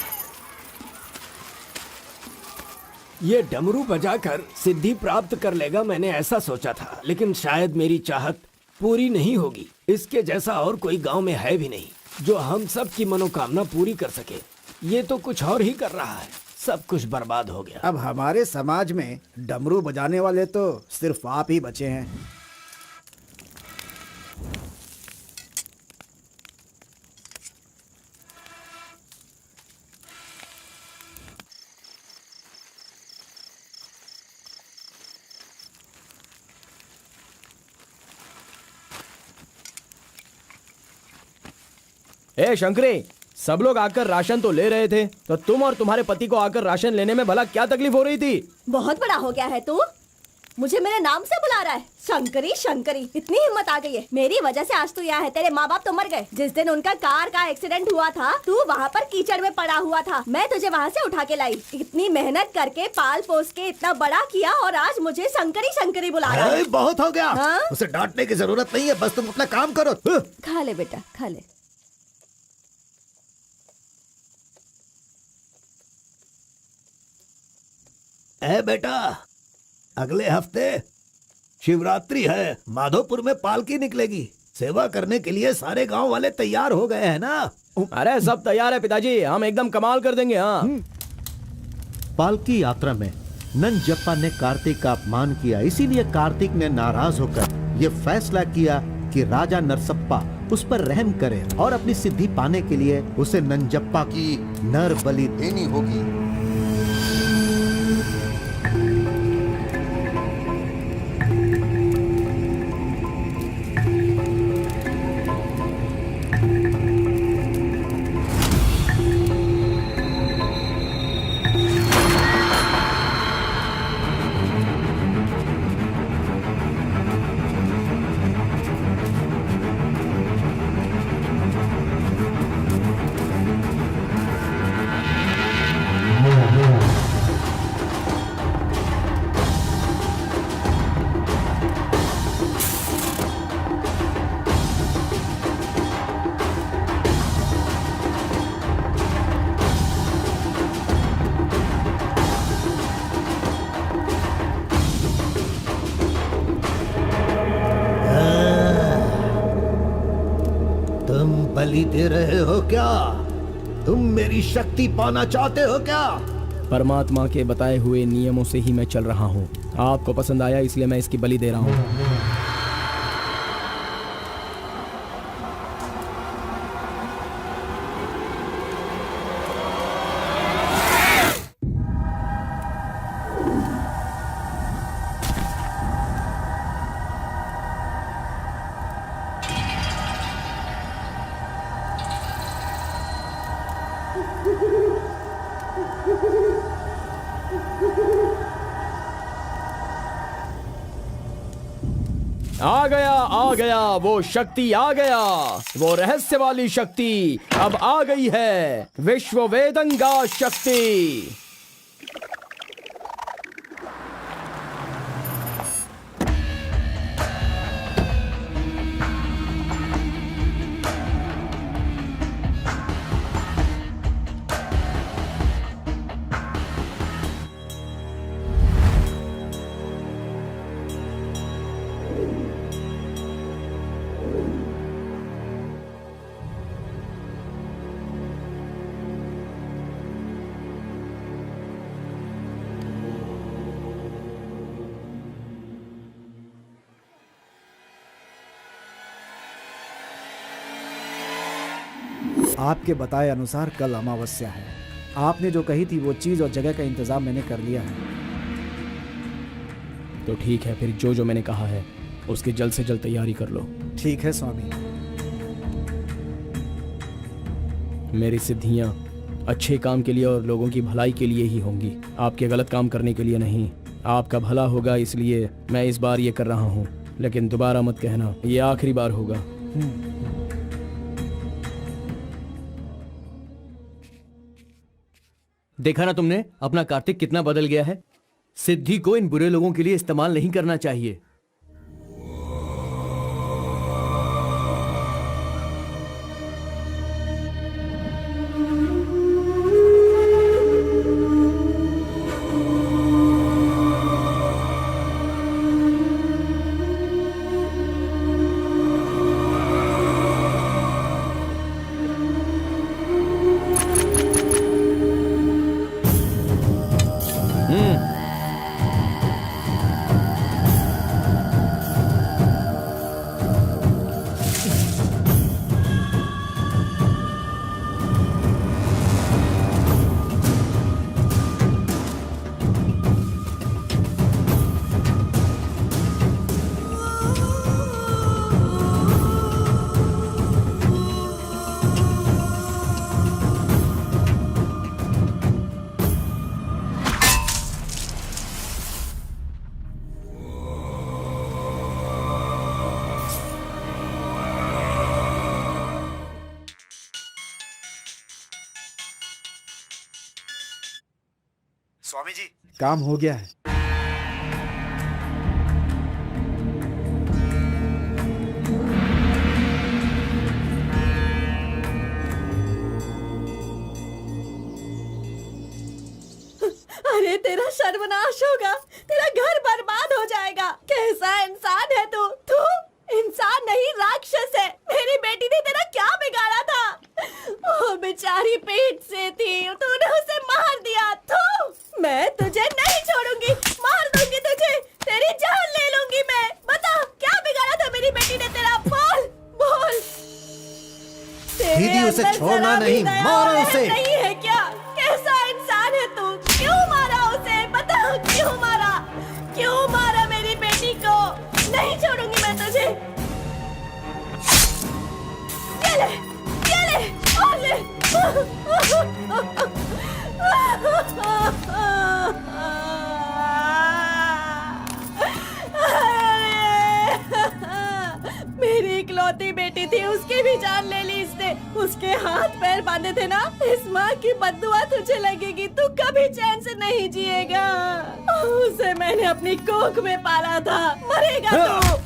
ये डमरू बजाकर सिद्धि प्राप्त कर लेगा, मैंने ऐसा सोचा था, लेकिन शायद मेरी चाहत पूरी नहीं होगी। इसके जैसा और कोई गांव में है भी नहीं जो हम सब की मनोकामना पूरी कर सके। ये तो कुछ और ही कर रहा है, सब कुछ बर्बाद हो गया। अब हमारे समाज में डमरू बजाने वाले तो सिर्फ आप ही बचे हैं। ए शंकरी, सब लोग आकर राशन तो ले रहे थे, तो तुम और तुम्हारे पति को आकर राशन लेने में भला क्या तकलीफ हो रही थी? बहुत बड़ा हो गया है तू, मुझे मेरे नाम से बुला रहा है। शंकरी शंकरी, इतनी हिम्मत आ गई है। मेरी वजह से आज तू यहाँ है। तेरे माँ बाप तो मर गए। जिस दिन उनका कार का एक्सीडेंट हुआ था, तू वहाँ पर कीचड़ में पड़ा हुआ था। मैं तुझे वहाँ से उठा के लाई। इतनी मेहनत करके पाल पोस के इतना बड़ा किया और आज मुझे शंकरी शंकरी बुला रहा है। बहुत हो गया। हाँ? उसे डांटने की जरूरत नहीं है, बस तुम अपना काम करो। खा ले बेटा, खा ले। ए बेटा, अगले हफ्ते शिवरात्रि है, माधोपुर में पालकी निकलेगी। सेवा करने के लिए सारे गांव वाले तैयार हो गए हैं ना? अरे सब तैयार है पिताजी, हम एकदम कमाल कर देंगे। हाँ। पालकी यात्रा में नंजप्पा ने कार्तिक का अपमान किया, इसीलिए कार्तिक ने नाराज होकर यह फैसला किया कि राजा नरसप्पा उस पर रहम करे और अपनी सिद्धि पाने के लिए उसे नंजप्पा की नर बलि देनी होगी। बलि दे रहे हो क्या? तुम मेरी शक्ति पाना चाहते हो क्या? परमात्मा के बताए हुए नियमों से ही मैं चल रहा हूँ। आपको पसंद आया इसलिए मैं इसकी बलि दे रहा हूँ। आ गया वो शक्ति आ गया, वो रहस्य वाली शक्ति अब आ गई है, विश्व वेदंगा शक्ति। आपके बताए अनुसार कल अमावस्या है। आपने जो कही थी वो चीज और जगह का इंतजाम मैंने कर लिया है। तो ठीक है, फिर जो जो मैंने कहा है उसकी जल्द से जल्द तैयारी कर लो। ठीक है स्वामी। मेरी सिद्धियां अच्छे काम के लिए और लोगों की भलाई के लिए ही होंगी, आपके गलत काम करने के लिए नहीं। आपका भला होगा इसलिए मैं इस बार ये कर रहा हूँ, लेकिन दोबारा मत कहना, ये आखिरी बार होगा। देखा ना तुमने अपना कार्तिक कितना बदल गया है। सिद्धि को इन बुरे लोगों के लिए इस्तेमाल नहीं करना चाहिए। स्वामी जी, काम हो गया है। अरे तेरा सर्वनाश होगा, तेरा घर बर्बाद हो जाएगा। कैसा इंसान है तू? तू इंसान नहीं, राक्षस है। मेरी बेटी ने तेरा क्या बिगाड़ा था? वो बेचारी पेट से थी, तूने उसे मार दिया। तू, मैं तुझे नहीं छोड़ूंगी, मार दूंगी तुझे, तेरी जान ले लूंगी मैं। बता क्या बिगाड़ा था मेरी बेटी ने तेरा? बोल बोल। दीदी, उसे छोड़ना नहीं, मारो उसे। नहीं है क्या? कैसा इंसान है तू? क्यों मारा उसे? बता क्यों मारा? क्यों मारा मेरी बेटी को? नहीं छोड़ूंगी मैं तुझे। ये ले, ये ले, और ले। मेरी इकलौती बेटी थी, उसकी भी जान ले ली इसने। उसके हाथ पैर बांधे थे ना, इस माँ की बद्दुआ तुझे लगेगी, तू कभी चैन से नहीं जिएगा। उसे मैंने अपनी कोख में पाला था, मरेगा तू।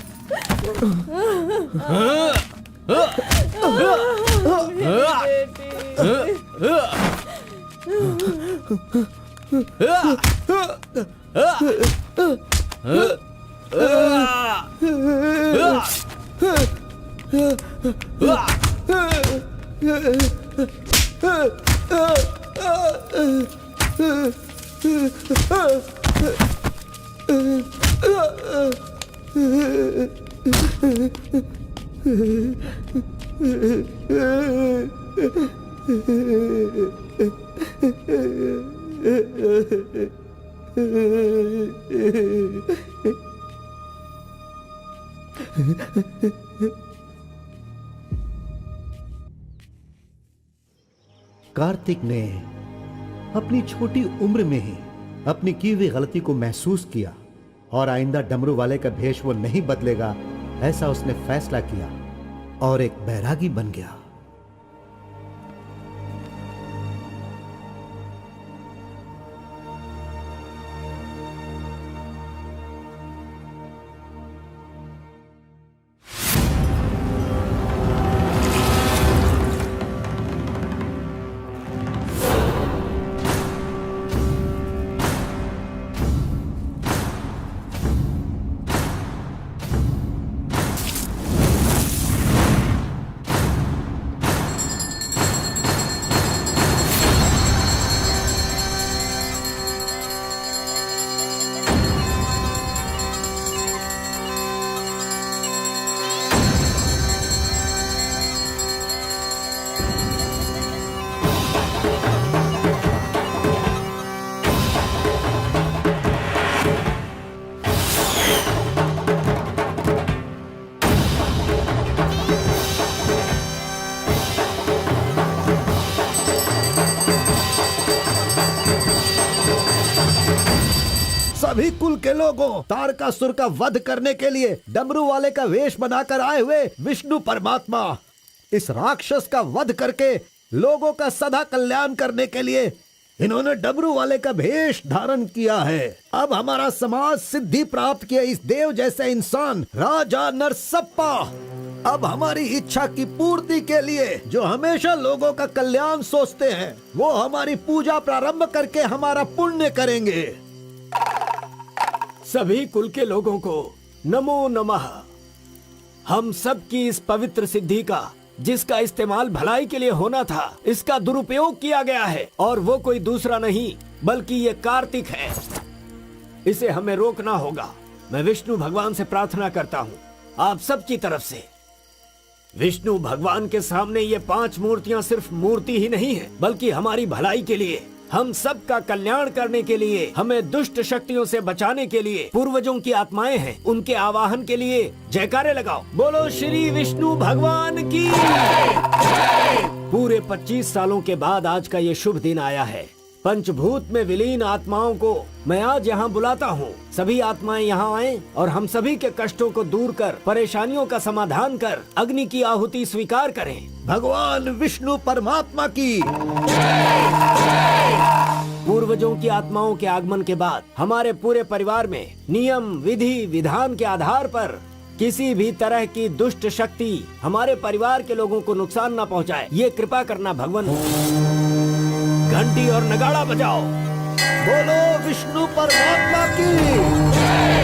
कार्तिक ने अपनी छोटी उम्र में ही अपनी की हुई गलती को महसूस किया और आइंदा डमरू वाले का भेष वो नहीं बदलेगा, ऐसा उसने फैसला किया और एक बैरागी बन गया। सभी कुल के लोगों, तारकासुर का वध करने के लिए डमरू वाले का वेश बनाकर आए हुए विष्णु परमात्मा इस राक्षस का वध करके लोगों का सदा कल्याण करने के लिए इन्होंने डमरू वाले का भेष धारण किया है। अब हमारा समाज सिद्धि प्राप्त किया इस देव जैसे इंसान राजा नरसप्पा अब हमारी इच्छा की पूर्ति के लिए जो हमेशा लोगों का कल्याण सोचते हैं वो हमारी पूजा प्रारंभ करके हमारा पुण्य करेंगे। सभी कुल के लोगों को नमो नमः। हम सब की इस पवित्र सिद्धि का जिसका इस्तेमाल भलाई के लिए होना था इसका दुरुपयोग किया गया है और वो कोई दूसरा नहीं बल्कि ये कार्तिक है। इसे हमें रोकना होगा। मैं विष्णु भगवान से प्रार्थना करता हूँ आप सब की तरफ से। विष्णु भगवान के सामने ये 5 मूर्तियाँ सिर्फ मूर्ति ही नहीं है बल्कि हमारी भलाई के लिए, हम सब का कल्याण करने के लिए, हमें दुष्ट शक्तियों से बचाने के लिए, पूर्वजों की आत्माएं हैं उनके आवाहन के लिए जयकारे लगाओ। बोलो श्री विष्णु भगवान की। पूरे 25 सालों के बाद आज का ये शुभ दिन आया है। पंचभूत में विलीन आत्माओं को मैं आज यहाँ बुलाता हूँ। सभी आत्माएं यहाँ आएं और हम सभी के कष्टों को दूर कर, परेशानियों का समाधान कर, अग्नि की आहुति स्वीकार करें। भगवान विष्णु परमात्मा की। पूर्वजों की आत्माओं के आगमन के बाद हमारे पूरे परिवार में नियम, विधि, विधान के आधार पर किसी भी तरह की दुष्ट शक्ति हमारे परिवार के लोगों को नुकसान न पहुंचाए, ये कृपा करना भगवान। घंटी और नगाड़ा बजाओ। बोलो विष्णु परमात्मा की।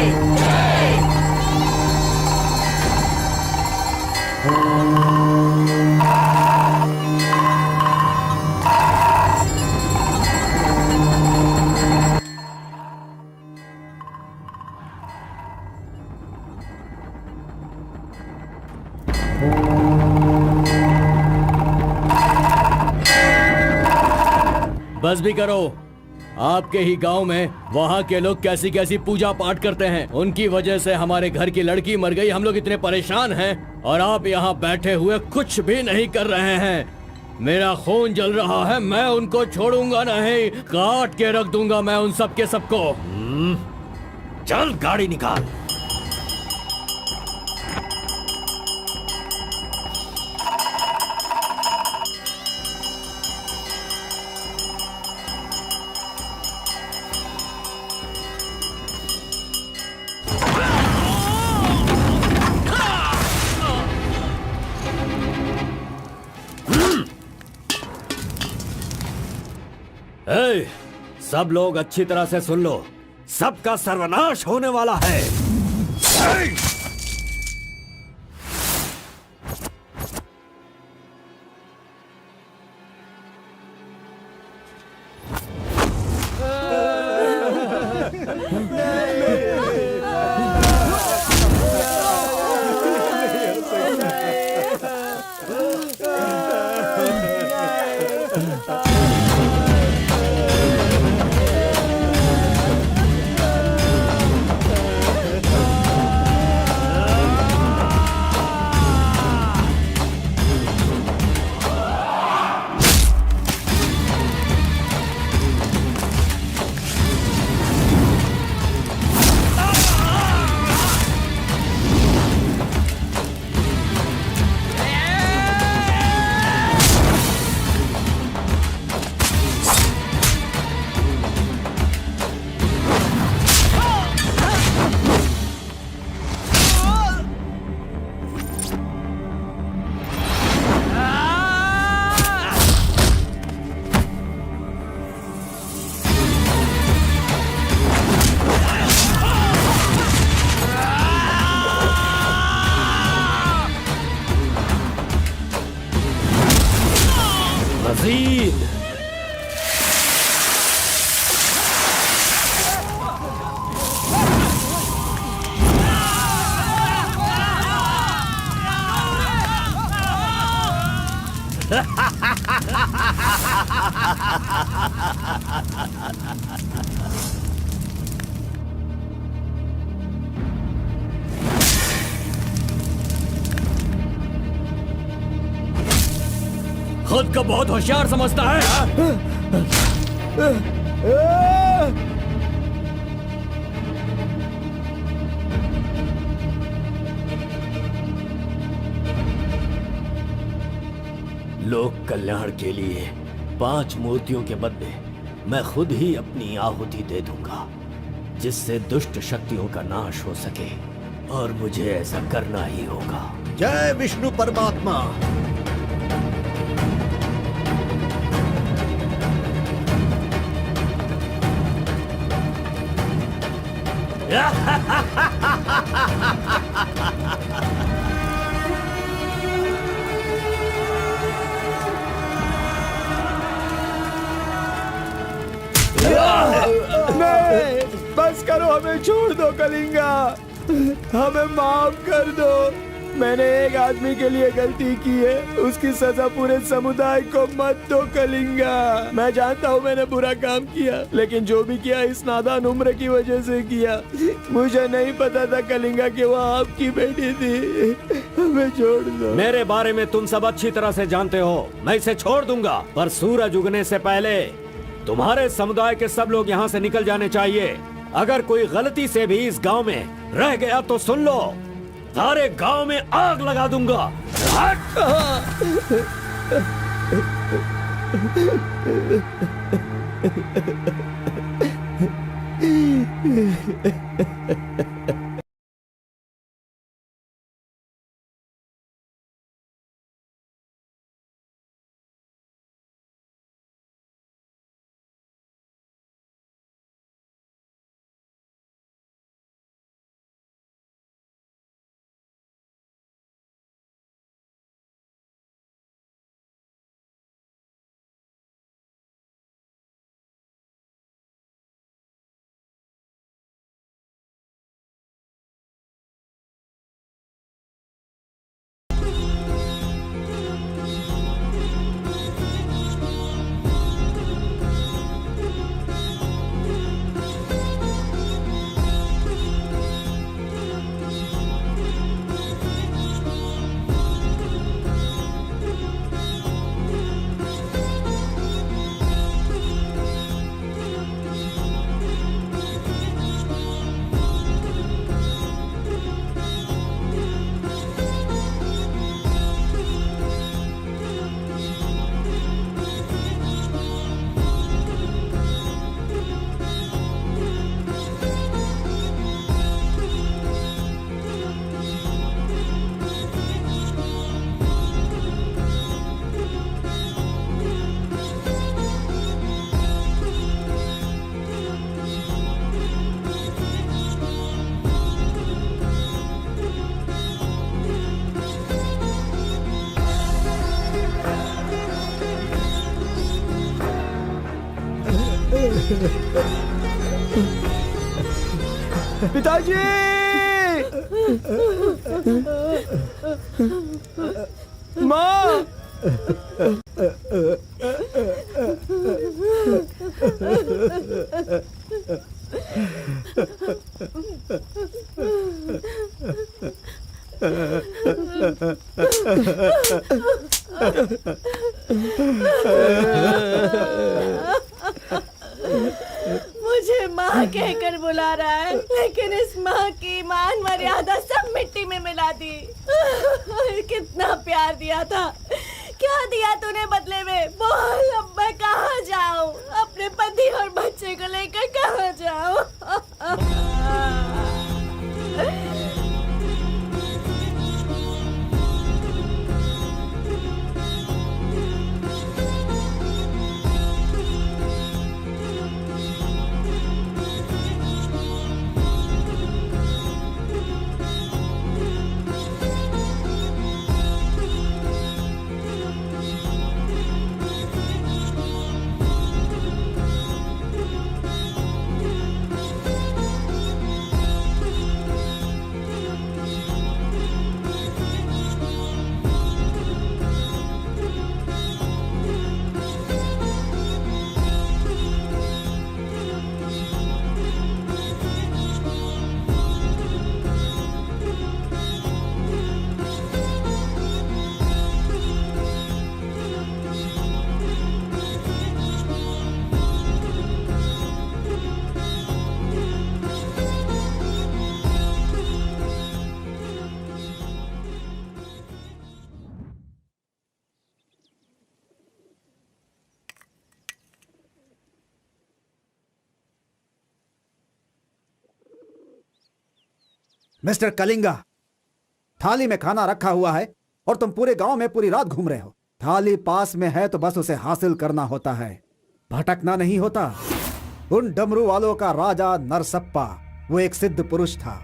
बस भी करो। आपके ही गांव में वहाँ के लोग कैसी कैसी पूजा पाठ करते हैं। उनकी वजह से हमारे घर की लड़की मर गई। हम लोग इतने परेशान हैं और आप यहाँ बैठे हुए कुछ भी नहीं कर रहे हैं। मेरा खून जल रहा है, मैं उनको छोड़ूंगा नहीं, काट के रख दूंगा मैं उन सब के सबको। चल गाड़ी निकाल। सब लोग अच्छी तरह से सुन लो, सबका सर्वनाश होने वाला है। जीन। खुद को बहुत होशियार समझता है। लोक कल्याण के लिए 5 मूर्तियों के बदले मैं खुद ही अपनी आहुति दे दूंगा, जिससे दुष्ट शक्तियों का नाश हो सके, और मुझे ऐसा करना ही होगा। जय विष्णु परमात्मा। नहीं, बस करो, हमें छोड़ दो कलिंगा, हमें माफ कर दो। मैंने एक आदमी के लिए गलती की है, उसकी सजा पूरे समुदाय को मत दो कलिंगा। मैं जानता हूँ मैंने बुरा काम किया, लेकिन जो भी किया इस नादान उम्र की वजह से किया। मुझे नहीं पता था कलिंगा कि वो आपकी बेटी थी। हमें छोड़ दो। मेरे बारे में तुम सब अच्छी तरह से जानते हो, मैं इसे छोड़ दूंगा, पर सूरज उगने से पहले तुम्हारे समुदाय के सब लोग यहाँ से निकल जाने चाहिए। अगर कोई गलती से भी इस गांव में रह गया तो सुन लो, सारे गांव में आग लगा दूंगा। पिताजी! माँ! मुझे माँ कहकर बुला रहा है, लेकिन इस माँ की मान मर्यादा सब मिट्टी में मिला दी। कितना प्यार दिया था, क्या दिया तूने बदले में? बोल, अब मैं कहाँ जाऊँ? अपने पति और बच्चे को लेकर कहाँ जाऊँ? मिस्टर कलिंगा, थाली में खाना रखा हुआ है और तुम पूरे गांव में पूरी रात घूम रहे हो। थाली पास में है तो बस उसे हासिल करना होता है, भटकना नहीं होता। उन डमरू वालों का राजा नरसप्पा वो एक सिद्ध पुरुष था,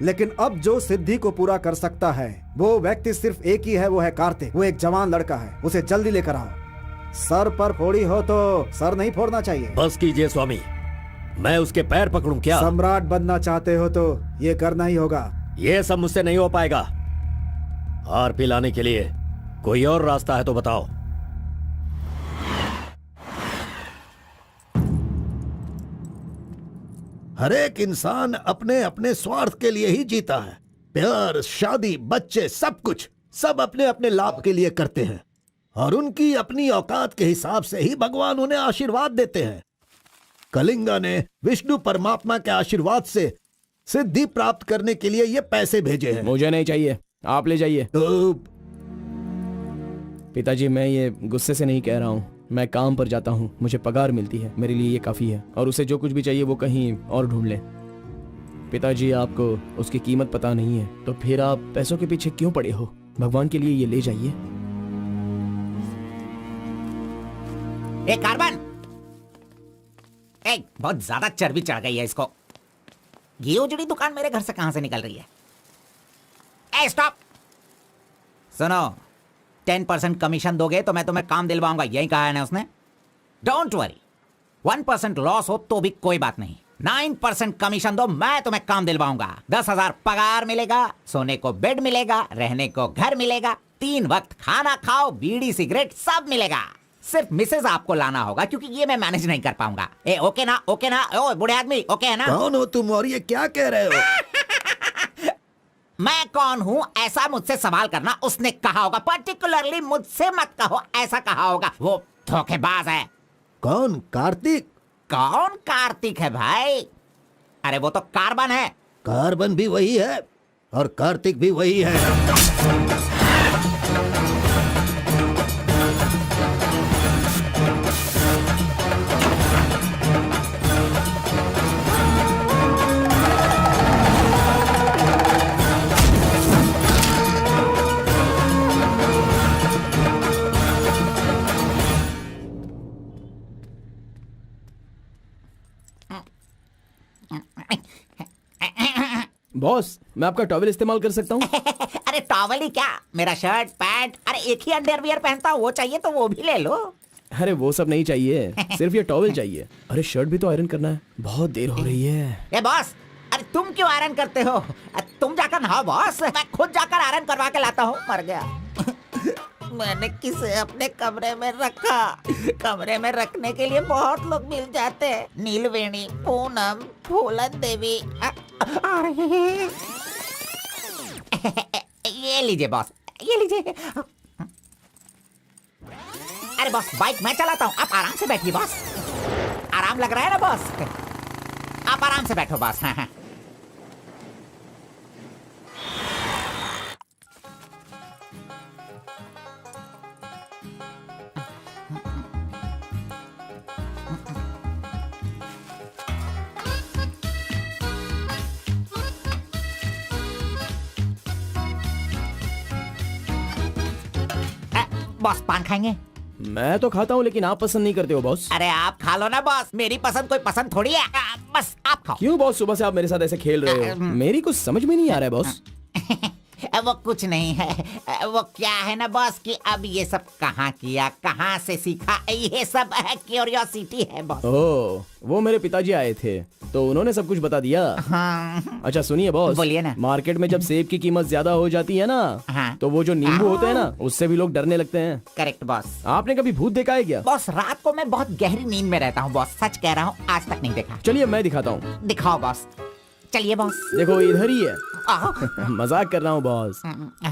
लेकिन अब जो सिद्धि को पूरा कर सकता है वो व्यक्ति सिर्फ एक ही है, वो है कार्तिक। वो एक जवान लड़का है, उसे जल्दी लेकर आओ। सर पर फोड़ी हो तो सर नहीं फोड़ना चाहिए। बस कीजिए स्वामी, मैं उसके पैर पकड़ूं क्या? सम्राट बनना चाहते हो तो ये करना ही होगा। ये सब मुझसे नहीं हो पाएगा। हार पिलाने के लिए कोई और रास्ता है तो बताओ। हर एक इंसान अपने अपने स्वार्थ के लिए ही जीता है। प्यार, शादी, बच्चे, सब कुछ सब अपने अपने लाभ के लिए करते हैं और उनकी अपनी औकात के हिसाब से ही भगवान उन्हें आशीर्वाद देते हैं। कलिंगा ने विष्णु परमात्मा के आशीर्वाद से सिद्धि प्राप्त करने के लिए ये पैसे भेजे हैं। मुझे नहीं चाहिए, आप ले जाइए। तो पिताजी, मैं ये गुस्से से नहीं कह रहा हूँ। मैं काम पर जाता हूँ, मुझे पगार मिलती है, मेरे लिए ये काफी है। और उसे जो कुछ भी चाहिए वो कहीं और ढूंढ ले। पिताजी, आपको उसकी कीमत पता नहीं है तो फिर आप पैसों के पीछे क्यों पड़े हो? भगवान के लिए ये ले जाइए। ए कार्बन, बहुत ज्यादा चर्बी चढ़ गई है इसको। ये उजड़ी दुकान मेरे घर से कहां से निकल रही है? ए स्टॉप, सुनो, 10% कमीशन दोगे तो मैं तुम्हें काम दिलवाऊंगा, यही कहा है ना उसने। डोंट वरी, 1% लॉस हो तो भी कोई बात नहीं, 9% कमीशन दो, मैं तुम्हें काम दिलवाऊंगा। 10,000 पगार मिलेगा, सोने को बेड मिलेगा, रहने को घर मिलेगा, 3 वक्त खाना खाओ, बीड़ी सिगरेट सब मिलेगा। सिर्फ मिसेज आपको लाना होगा क्योंकि ये मैं मैनेज नहीं कर पाऊंगा। ए ओके ना? ओके ना? ओ बूढ़े आदमी, ओके है ना? कौन हो तुम और ये क्या कह रहे हो? मैं कौन हूँ ऐसा मुझसे सवाल करना उसने कहा होगा। पर्टिकुलरली मुझसे मत कहो, ऐसा कहा होगा। वो धोखेबाज है। कौन? कार्तिक? कौन कार्तिक है भाई? अरे वो तो कार्बन है। कार्बन भी वही है और कार्तिक भी वही है। बॉस, मैं आपका टॉवेल इस्तेमाल कर सकता हूँ? अरे टॉवल ही क्या, मेरा शर्ट पैंट, अरे एक ही अंडरवियर पहनता हूँ, वो चाहिए तो वो भी ले लो। अरे वो सब नहीं चाहिए, सिर्फ ये टॉवेल चाहिए। अरे शर्ट भी तो आयरन करना है, बहुत देर हो रही है। ए बॉस, अरे तुम क्यों आयरन करते हो? तुम जाकर नहाओ बॉस, मैं खुद जाकर आयरन करवा के लाता हूँ। मर गया। मैंने किसे अपने कमरे में रखा? कमरे में रखने के लिए बहुत लोग मिल जाते हैं। नीलवेणी, पूनम, फूलन देवी। ये लीजिए बॉस, ये लीजिए। अरे बॉस, बाइक मैं चलाता हूँ, आप आराम से बैठिए बॉस। आराम लग रहा है ना बॉस? आप आराम से बैठो बॉस। हाँ। बॉस पान खाएंगे? मैं तो खाता हूँ लेकिन आप पसंद नहीं करते हो बॉस। अरे आप खा लो ना बॉस, मेरी पसंद कोई पसंद थोड़ी है। बस आप खाओ। क्यों बॉस, सुबह से आप मेरे साथ ऐसे खेल रहे हो? मेरी कुछ समझ में नहीं आ रहा है बॉस। वो कुछ नहीं है, वो क्या है ना बॉस कि अब ये सब कहाँ किया, कहाँ से सीखा, ये सब क्यूरियोसिटी है बॉस। ओह, वो मेरे पिताजी आए थे तो उन्होंने सब कुछ बता दिया। हाँ। अच्छा सुनिए बॉस, बोलिए ना। मार्केट में जब सेब की कीमत ज्यादा हो जाती है ना, हाँ। तो वो जो नींबू होते हैं ना, उससे भी लोग डरने लगते हैं। Correct boss. आपने कभी भूत देखा है क्या? बॉस रात को मैं बहुत गहरी नींद में रहता हूँ बॉस, सच कह रहा हूँ, आज तक नहीं देखा। चलिए मैं दिखाता हूँ। दिखाओ बॉस। चलिए बॉस। देखो इधर ही है। आओ। मजाक कर रहा हूँ बॉस।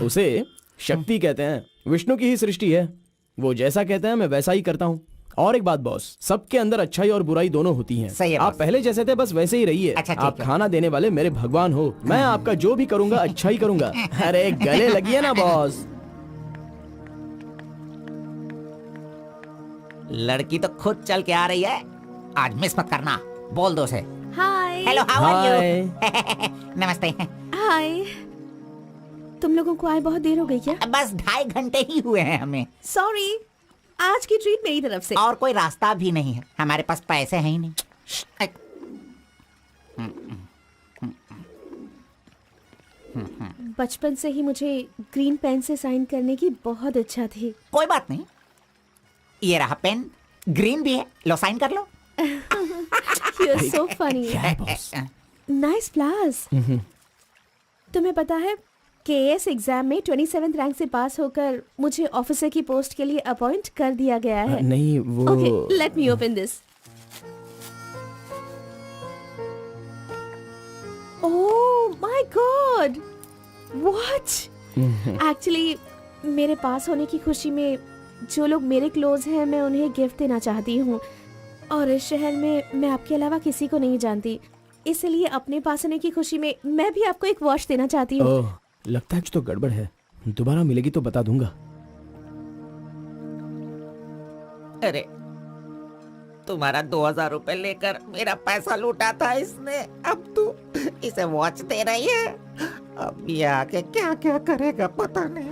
उसे शक्ति कहते हैं, विष्णु की ही सृष्टि है। वो जैसा कहते हैं मैं वैसा ही करता हूँ। और एक बात बॉस, सबके अंदर अच्छाई और बुराई दोनों होती हैं। सही है आप बॉस। पहले जैसे थे बस वैसे ही रहिए। अच्छा, ठीक आप है। खाना देने वाले मेरे भगवान हो, मैं आपका जो भी करूंगा अच्छा ही करूंगा। अरे गले लगिए ना बॉस। लड़की तो खुद चल के आ रही है, आज मिस मत करना, बोल दो से। Hi. Hello, how are hi. You? नमस्ते। हाय। तुम लोगों को आए बहुत देर हो गई क्या? बस 2.5 घंटे ही हुए हैं हमें, सॉरी, आज की ट्रीट मेरी तरफ से। और कोई रास्ता भी नहीं है, हमारे पास पैसे हैं ही नहीं। बचपन से ही मुझे ग्रीन पेन से साइन करने की बहुत इच्छा थी। कोई बात नहीं, ये रहा पेन, ग्रीन भी है, लो साइन कर लो। You are so funny. Nice flowers. तुम्हें पता है केएस एग्जाम में 27th रैंक से पास होकर मुझे ऑफिसर की पोस्ट के लिए अपॉइंट कर दिया गया है। नहीं वो okay, let me open this. Oh my God, what? Actually मेरे पास होने की खुशी में जो लोग मेरे क्लोज हैं मैं उन्हें गिफ्ट देना चाहती हूँ, और इस शहर में मैं आपके अलावा किसी को नहीं जानती, इसलिए अपने पास होने की खुशी में मैं भी आपको एक वॉच देना चाहती हूँ। ओह, लगता है कुछ तो गड़बड़ है। दोबारा मिलेगी तो बता दूंगा। अरे, तुम्हारा 2000 रुपए लेकर मेरा पैसा लूटा था इसने, अब तू इसे वॉच दे रही है। अब ये आके क्या क्या करेगा पता नहीं।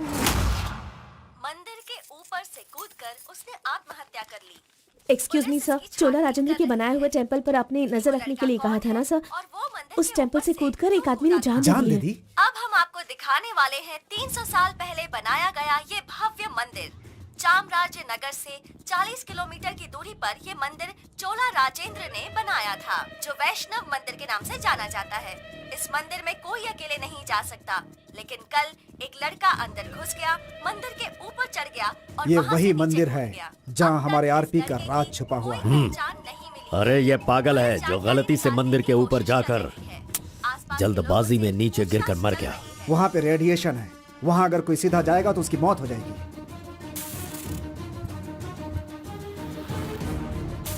मंदिर के ऊपर से कूदकर उसने आत्महत्या कर ली। एक्सक्यूज मी सर, चोला राजेंद्र के बनाए हुए टेंपल पर आपने नजर रखने के लिए कहा था ना सर? और वो मंदिर उस के टेंपल ऊपर से कूदकर एक आदमी ने जान ले दी दी। है। अब हम आपको दिखाने वाले हैं 300 साल पहले बनाया गया ये भव्य मंदिर। चामराज नगर से 40 किलोमीटर की दूरी पर ये मंदिर चोला राजेंद्र ने बनाया था, जो वैष्णव मंदिर के नाम से जाना जाता है। इस मंदिर में कोई अकेले नहीं जा सकता, लेकिन कल एक लड़का अंदर घुस गया, मंदिर के ऊपर चढ़ गया और ये वहां से वही नीचे मंदिर कूद है गया। जहाँ अब तक हमारे इस आरपी का लड़के राज की छुपा हुआ कोई है। पहचान नहीं मिली। अरे ये पागल है जो गलती से मंदिर के ऊपर जाकर जल्दबाजी में नीचे गिरकर मर गया। वहाँ पे रेडिएशन है, वहाँ अगर कोई सीधा जाएगा तो उसकी मौत हो जाएगी।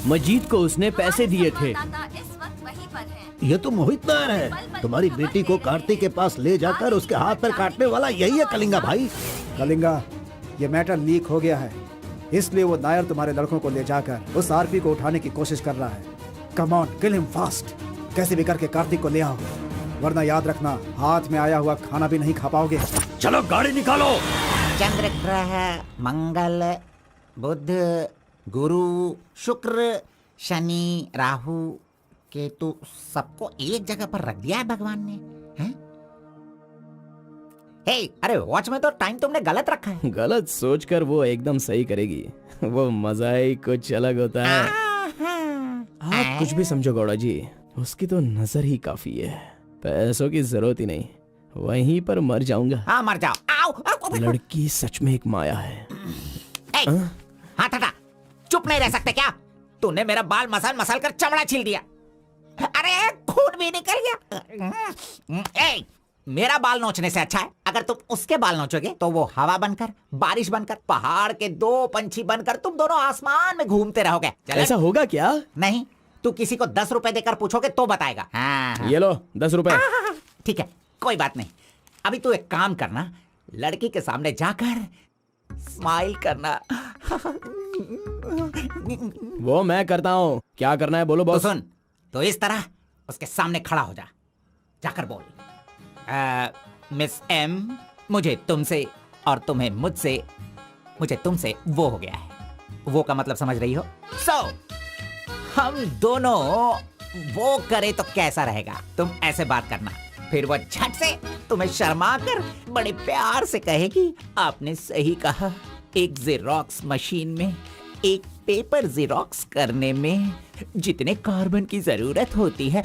मजीद को उसने पैसे दिए थे। इस वक्त वहीं पर है। ये तो मोहित नायर है। तुम्हारी बेटी को कार्तिक के पास ले जाकर उसके हाथ पर काटने वाला यही है कलिंगा भाई। कलिंगा, ये मैटर लीक हो गया है, इसलिए वो नायर तुम्हारे लड़कों को ले जाकर उस आरपी को उठाने की कोशिश कर रहा है। Come on, kill him fast. कैसे भी करके कार्तिक को ले आओ, वरना याद रखना हाथ में आया हुआ खाना भी नहीं खा पाओगे। चलो गाड़ी निकालो। चंद्र ग्रह, मंगल, बुध, गुरु, शुक्र, शनि, राहु, केतु, सबको एक जगह पर रख दिया है भगवान ने, हैं? हे, अरे वॉच में तो टाइम तुमने गलत रखा है। गलत सोचकर वो एकदम सही करेगी। वो मजा ही कुछ अलग होता है। आप कुछ भी समझो गौड़ा जी, उसकी तो नजर ही काफी है, पैसों की जरूरत ही नहीं। वहीं पर मर जाऊंगा। हाँ, मर जाओ। आओ, आओ। लड़की सच में एक माया है। हे, हाँ टाटा, चुप नहीं रह सकते क्या? तूने मेरा बाल मसल मसल कर चमड़ा छील दिया। अरे खून भी निकल गया। ए, मेरा बाल नोचने से अच्छा है अगर तुम उसके बाल नोचोगे तो वो हवा बनकर, बारिश बनकर, पहाड़ के 2 पंछी बनकर तुम दोनों आसमान में घूमते रहोगे। चले? ऐसा होगा क्या? नहीं, तू किसी को 10 रुपए देकर पूछोगे तो बताएगा। हाँ, ये लो 10 रुपए। ठीक है, कोई बात नहीं। अभी तू एक काम करना, लड़की के सामने जाकर स्माइल करना। वो मैं करता हूँ, क्या करना है बोलो तो बॉस। सुन, तो इस तरह उसके सामने खड़ा हो जा, जाकर बोल, मिस एम, मुझे तुमसे और तुम्हें मुझसे, मुझे तुमसे वो हो गया है। वो का मतलब समझ रही हो? हम दोनों वो करे तो कैसा रहेगा? तुम ऐसे बात करना, फिर वो झट से तुम्हें शर्मा कर बड़े प्यार से कहेगी, आपने सही कहा, एक जेरोक्स मशीन में एक पेपर जेरोक्स करने में जितने कार्बन की जरूरत होती है,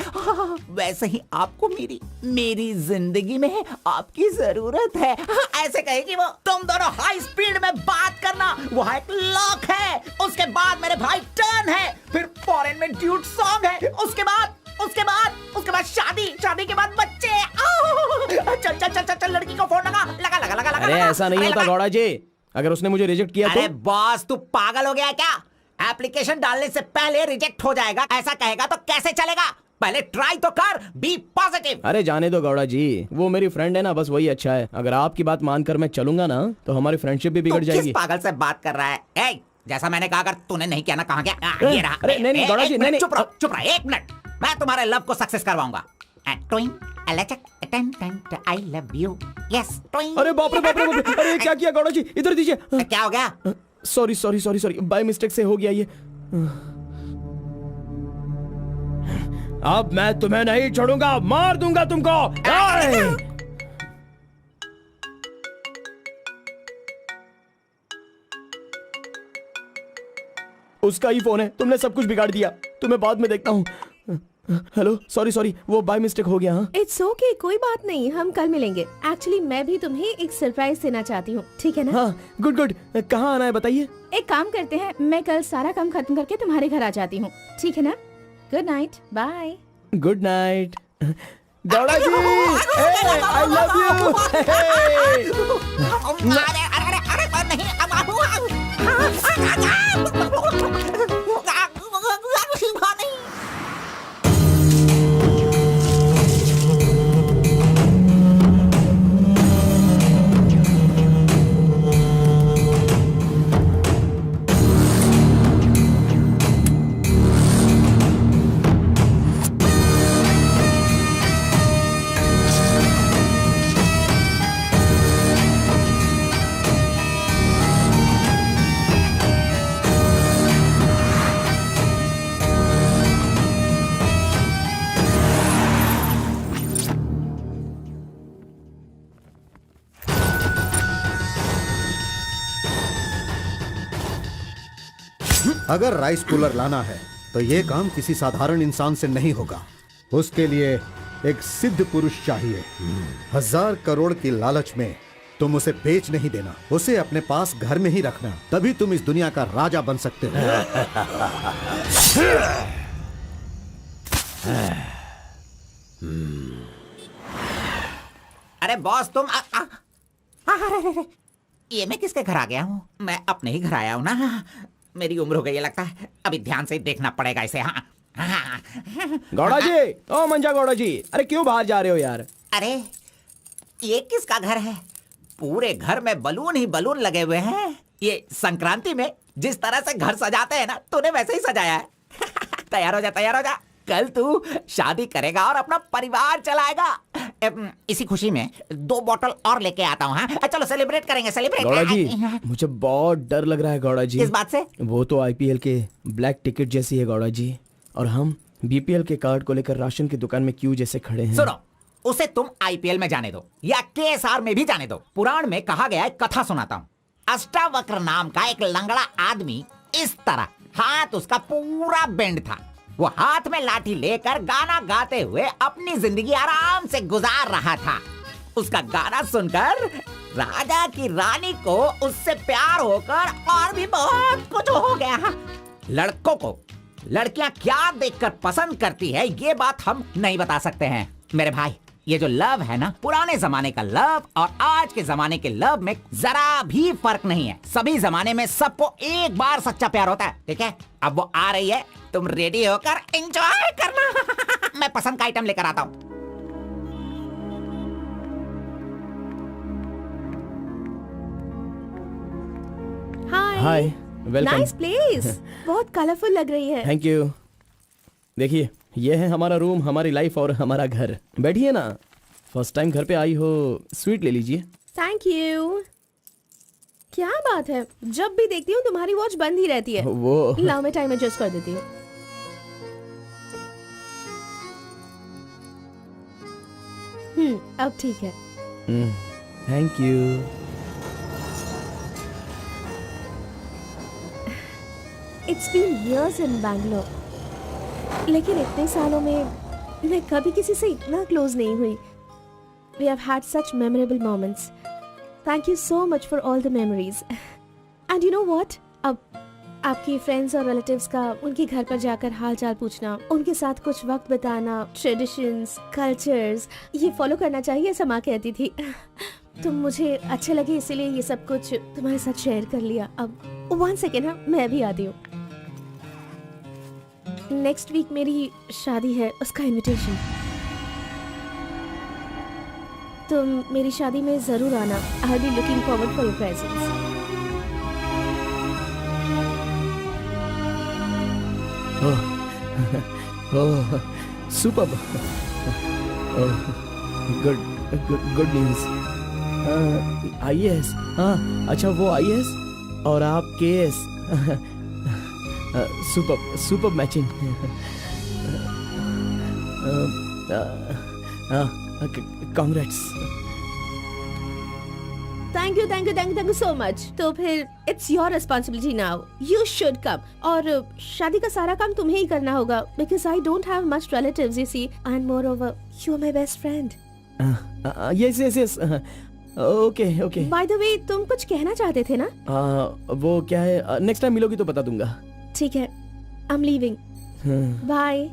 वैसे ही आपको मेरी जिंदगी में आपकी जरूरत है। ऐसे कहेगी वो। तुम दोनों हाई स्पीड में बात करना, वहाँ एक लॉक है, उसके बाद मेरे भाई टर्न है, फिर फॉरेन में ड्यूट सॉन्ग है, उसके बाद शादी के बाद बच्चे। चल लड़की को फोन लगा। अरे ऐसा नहीं होता गौड़ा जी, अगर उसने मुझे रिजेक्ट किया अरे तो? बॉस, तू पागल हो गया है क्या? एप्लीकेशन डालने से पहले रिजेक्ट हो जाएगा, ऐसा कहेगा तो कैसे चलेगा? पहले ट्राई तो कर, बी पॉजिटिव। अरे जाने दो गौड़ा जी, वो मेरी फ्रेंड है ना, बस वही अच्छा है। अगर आपकी बात मानकर मैं चलूंगा ना तो हमारी फ्रेंडशिप भी बिगड़ जाएगी। किस पागल से बात कर रहा है? ए, जैसा मैंने कहा, अगर तूने नहीं किया ना, कहाँ गया? ये रहा। अरे नहीं गौड़ा जी, नहीं। चुप रहो, 1 मिनट। मैं तुम्हारे लव को सक्सेस करवाऊंगा। ट्विंग आई लव यू। यस ट्विंग। अरे बाप रे बाप रे बाप रे, अरे ये क्या किया गौड़ा जी, इधर दीजिए। क्या हो गया? Sorry sorry sorry sorry, by mistake से हो गया ये। अब मैं तुम्हें नहीं छोड़ूंगा, मार दूंगा तुमको। आए! उसका ही फोन है, तुमने सब कुछ बिगाड़ दिया। तुम्हें बाद में देखता हूँ। हेलो, सॉरी सॉरी, वो बाय मिस्टेक हो गया। हाँ इट्स ओके, कोई बात नहीं, हम कल मिलेंगे। एक्चुअली मैं भी तुम्हें एक सरप्राइज देना चाहती हूँ, ठीक है ना? हाँ गुड गुड, कहाँ आना है बताइए। एक काम करते हैं, मैं कल सारा काम खत्म करके तुम्हारे घर आ जाती हूँ, ठीक है ना? Good night, bye. Good night Gowda ji, I love you. अरे नहीं, अगर राइस कूलर लाना है तो ये काम किसी साधारण इंसान से नहीं होगा। उसके लिए एक सिद्ध पुरुष चाहिए। 1000 करोड़ की लालच में तुम उसे बेच नहीं देना, उसे अपने पास घर में ही रखना, तभी तुम इस दुनिया का राजा बन सकते हो। अरे बॉस तुम ये मैं किसके घर आ गया हूँ? मैं अपने ही घर आया हूँ ना। मेरी उम्र हो गई है लगता है, अभी ध्यान से देखना पड़ेगा इसे। हाँ गौड़ा जी, ओ मंजा गौड़ा जी, अरे क्यों बाहर जा रहे हो यार? अरे ये किसका घर है? पूरे घर में बलून ही बलून लगे हुए हैं। ये संक्रांति में जिस तरह से घर सजाते हैं ना, तूने वैसे ही सजाया है। तैयार हो जा, तैयार हो जा, कल तू शादी करेगा और अपना परिवार चलाएगा। इसी खुशी में 2 बॉटल और लेके आता हूँ। हाँ चलो सेलिब्रेट करेंगे, सेलिब्रेट। गौड़ा जी, मुझे बहुत डर लग रहा है गौड़ा जी। किस बात से? वो तो आईपीएल के ब्लैक टिकट जैसी है गौड़ा जी, और हम बीपीएल के कार्ड को लेकर राशन की दुकान में क्यों जैसे खड़े हैं। सुनो, उसे तुम आईपीएल में जाने दो या केएसआर में भी जाने दो। पुराण में कहा गया है, कथा सुनाता हूँ। अष्टावक्र नाम का एक लंगड़ा आदमी, इस तरह हाथ उसका पूरा बेंड था। वो हाथ में लाठी लेकर गाना गाते हुए अपनी जिंदगी आराम से गुजार रहा था। उसका गाना सुनकर राजा की रानी को उससे प्यार होकर और भी बहुत कुछ हो गया। लड़कों को लड़कियां क्या देखकर पसंद करती है, ये बात हम नहीं बता सकते हैं मेरे भाई। ये जो लव है ना, पुराने जमाने का लव और आज के जमाने के लव में जरा भी फर्क नहीं है। सभी जमाने में सबको एक बार सच्चा प्यार होता है, ठीक है? अब वो आ रही है, तुम रेडी होकर एंजॉय करना। मैं पसंद का आइटम लेकर आता हूँ। हाय, वेलकम। नाइस प्लेस, बहुत कलरफुल लग रही है। Thank you. देखिए, ये है हमारा रूम, हमारी लाइफ और हमारा घर। बैठिए ना, फर्स्ट टाइम घर पे आई हो, स्वीट ले लीजिए। Thank you. क्या बात है, जब भी देखती हूँ तुम्हारी वॉच बंद ही रहती है। वो लाओ मैं टाइम एडजस्ट कर देती हूँ। अब ठीक है। Thank you. It's been years in Bangalore, लेकिन इतने सालों में मैं कभी किसी से इतना क्लोज नहीं हुई। We have had such memorable moments. Thank you so much for all the memories. And you know what? अब आपके फ्रेंड्स और रिलेटिव्स का उनके घर पर जाकर हाल चाल पूछना, उनके साथ कुछ वक्त बिताना, ट्रेडिशंस, कल्चर्स, ये फॉलो करना चाहिए, ऐसा माँ कहती थी। तो मुझे अच्छे लगे, इसीलिए ये सब कुछ तुम्हारे साथ शेयर कर लिया। अब 1 सेकेंड, हाँ मैं भी आती हूँ। नेक्स्ट वीक मेरी शादी है, उसका इनविटेशन। तुम मेरी शादी में जरूर आना। I will be looking forward for your presence. Oh super, good news. IAS, हाँ अच्छा वो IAS और आप KS। Super matching. Congrats. Thank you so much. तो फिर it's your responsibility now, you should come. और शादी का सारा काम तुम्हें ही करना होगा, because I don't have much relatives you see, and moreover you are my best friend. Yes okay. By the वे, तुम कुछ कहना चाहते थे ना? वो क्या है, नेक्स्ट टाइम मिलोगी तो बता दूंगा। ठीक है, I am leaving, bye.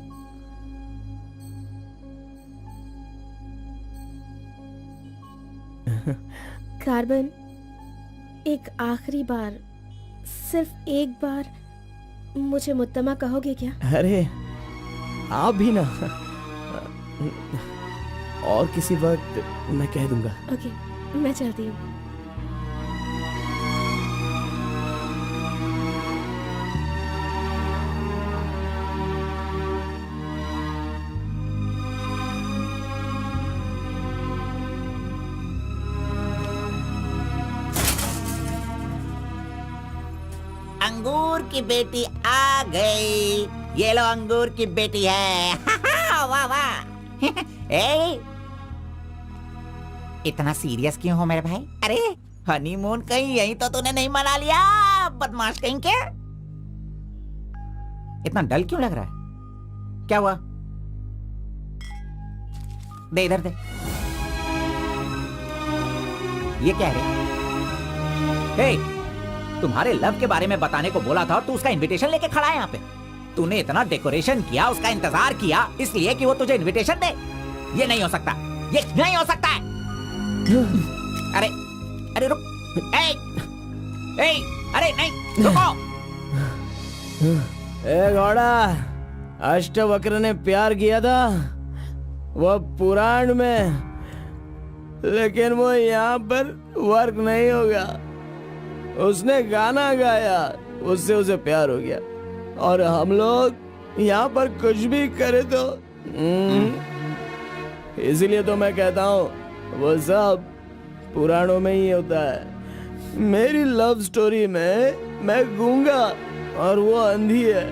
Carbon, एक आखिरी बार, सिर्फ एक बार मुझे मुत्तमा कहोगे क्या? अरे आप भी ना, और किसी वक्त मैं कह दूंगा। ओके, मैं चलती हूँ। अंगूर की बेटी आ गई। ये लो अंगूर की बेटी है। वाह वाह। ए, इतना सीरियस क्यों हो मेरे भाई? अरे हनीमून कहीं यहीं तो तूने नहीं मना लिया, बदमाश कहीं के। इतना डल क्यों लग रहा है? क्या हुआ? दे इधर दे। ये क्या है? हे, तुम्हारे लव के बारे में बताने को बोला था और तू उसका इनविटेशन लेके खड़ा है यहाँ पे। तूने इतना डेकोरेशन किया, उसका इंतजार किया इसलिए कि वो तुझे इनविटेशन दे। ये नहीं हो सकता, ये नहीं हो सकता है। अरे अरे रुक, अरे नहीं रुको। ए घोड़ा, अष्टवक्र ने प्यार किया था वो पुराण में, लेकिन वो यहाँ पर वर्क नहीं होगा। उसने गाना गाया, उससे उसे प्यार हो गया, और हम लोग यहाँ पर कुछ भी करे तो इसीलिए तो मैं कहता हूँ वो सब पुराणों में ही होता है। मेरी लव स्टोरी में मैं गूंगा और वो अंधी है।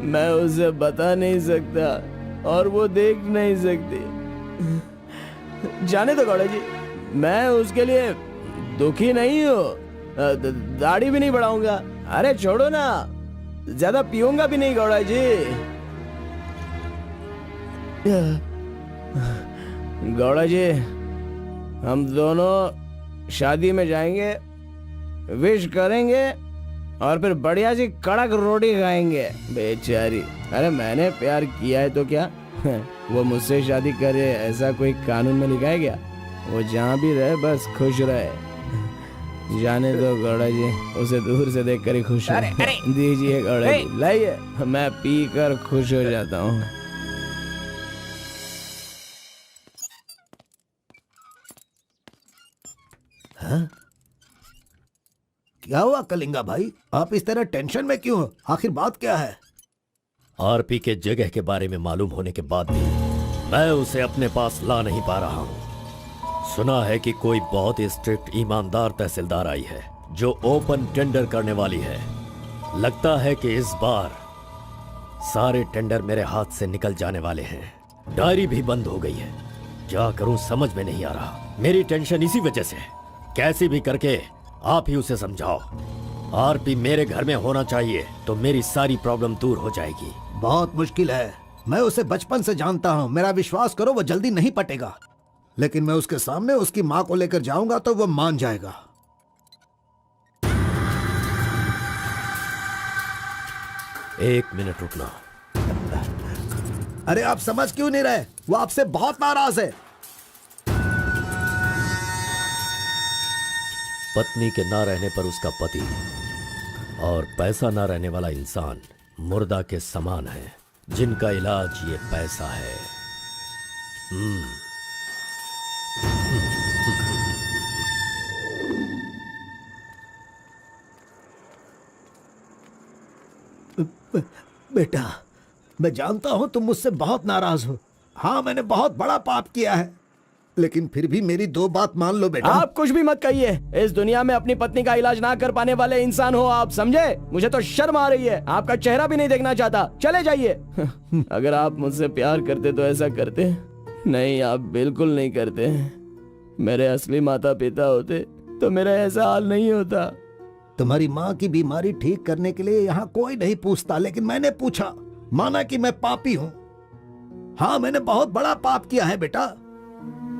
मैं उसे बता नहीं सकता और वो देख नहीं सकती। जाने दो गौड़ा जी, मैं उसके लिए दुखी नहीं हूँ, दाढ़ी भी नहीं बढ़ाऊंगा। अरे छोड़ो ना, ज्यादा पीऊंगा भी नहीं गौड़ा जी। गौड़ा जी, हम दोनों शादी में जाएंगे, विश करेंगे और फिर बढ़िया सी कड़क रोटी खाएंगे। बेचारी, अरे मैंने प्यार किया है तो क्या वो मुझसे शादी करे ऐसा कोई कानून में लिखा है क्या? वो जहाँ भी रहे बस खुश रहे। जाने दो गौड़ा जी, उसे दूर से देखकर ही खुश हो। दीजिए गौड़ा जी, लाइए, मैं पी कर खुश हो जाता हूँ। क्या हुआ कलिंगा भाई, आप इस तरह टेंशन में क्यों हो? आखिर बात क्या है? आरपी के जगह के बारे में मालूम होने के बाद भी मैं उसे अपने पास ला नहीं पा रहा हूँ। सुना है कि कोई बहुत ही स्ट्रिक्ट ईमानदार तहसीलदार आई है जो ओपन टेंडर करने वाली है। लगता है कि इस बार सारे टेंडर मेरे हाथ से निकल जाने वाले हैं। डायरी भी बंद हो गई है, क्या करूं समझ में नहीं आ रहा। मेरी टेंशन इसी वजह से है। कैसे भी करके आप ही उसे समझाओ। आरपी मेरे घर में होना चाहिए तो मेरी सारी प्रॉब्लम दूर हो जाएगी। बहुत मुश्किल है, मैं उसे बचपन से जानता हूँ। मेरा विश्वास करो, वो जल्दी नहीं पटेगा, लेकिन मैं उसके सामने उसकी माँ को लेकर जाऊंगा तो वो मान जाएगा। एक मिनट रुकना। अरे आप समझ क्यों नहीं रहे? वो आपसे बहुत नाराज है। पत्नी के ना रहने पर उसका पति और पैसा ना रहने वाला इंसान मुर्दा के समान है, जिनका इलाज ये पैसा है। बेटा, मैं जानता हूं तुम मुझसे बहुत नाराज हो। हाँ, मैंने बहुत बड़ा पाप किया है, लेकिन फिर भी मेरी दो बात मान लो बेटा। आप कुछ भी मत कहिए। इस दुनिया में अपनी पत्नी का इलाज ना कर पाने वाले इंसान हो आप, समझे? मुझे तो शर्म आ रही है, आपका चेहरा भी नहीं देखना चाहता। चले जाइए। अगर आप मुझसे प्यार करते तो ऐसा करते। नहीं, आप बिल्कुल नहीं करते। मेरे असली माता पिता होते तो मेरा ऐसा हाल नहीं होता। तुम्हारी माँ की बीमारी ठीक करने के लिए यहाँ कोई नहीं पूछता, लेकिन मैंने पूछा, माना कि मैं पापी हूँ। हाँ, मैंने बहुत बड़ा पाप किया है बेटा,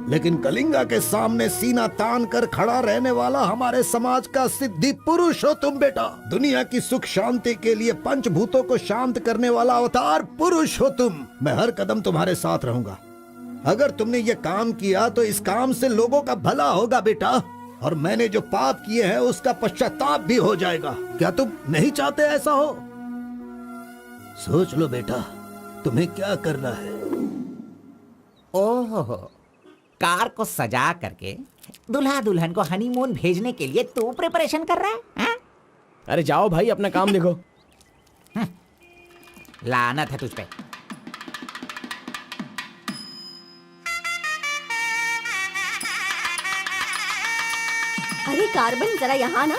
लेकिन कलिंगा के सामने सीना तान कर खड़ा रहने वाला हमारे समाज का सिद्धि पुरुष हो तुम बेटा। दुनिया की सुख शांति के लिए पंचभूतों को शांत करने वाला अवतार पुरुष हो तुम। मैं हर कदम तुम्हारे साथ रहूंगा। अगर तुमने ये काम किया तो इस काम से लोगों का भला होगा बेटा, और मैंने जो पाप किए हैं उसका पश्चाताप भी हो जाएगा। क्या तुम नहीं चाहते ऐसा हो? सोच लो बेटा, तुम्हें क्या करना है। ओहो, कार को सजा करके दुल्हा दुल्हन को हनीमून भेजने के लिए तू प्रिपरेशन कर रहा है, हाँ? अरे जाओ भाई, अपना काम देखो। लानत है तुझ पे। अरे कार्बन, जरा यहाँ ना।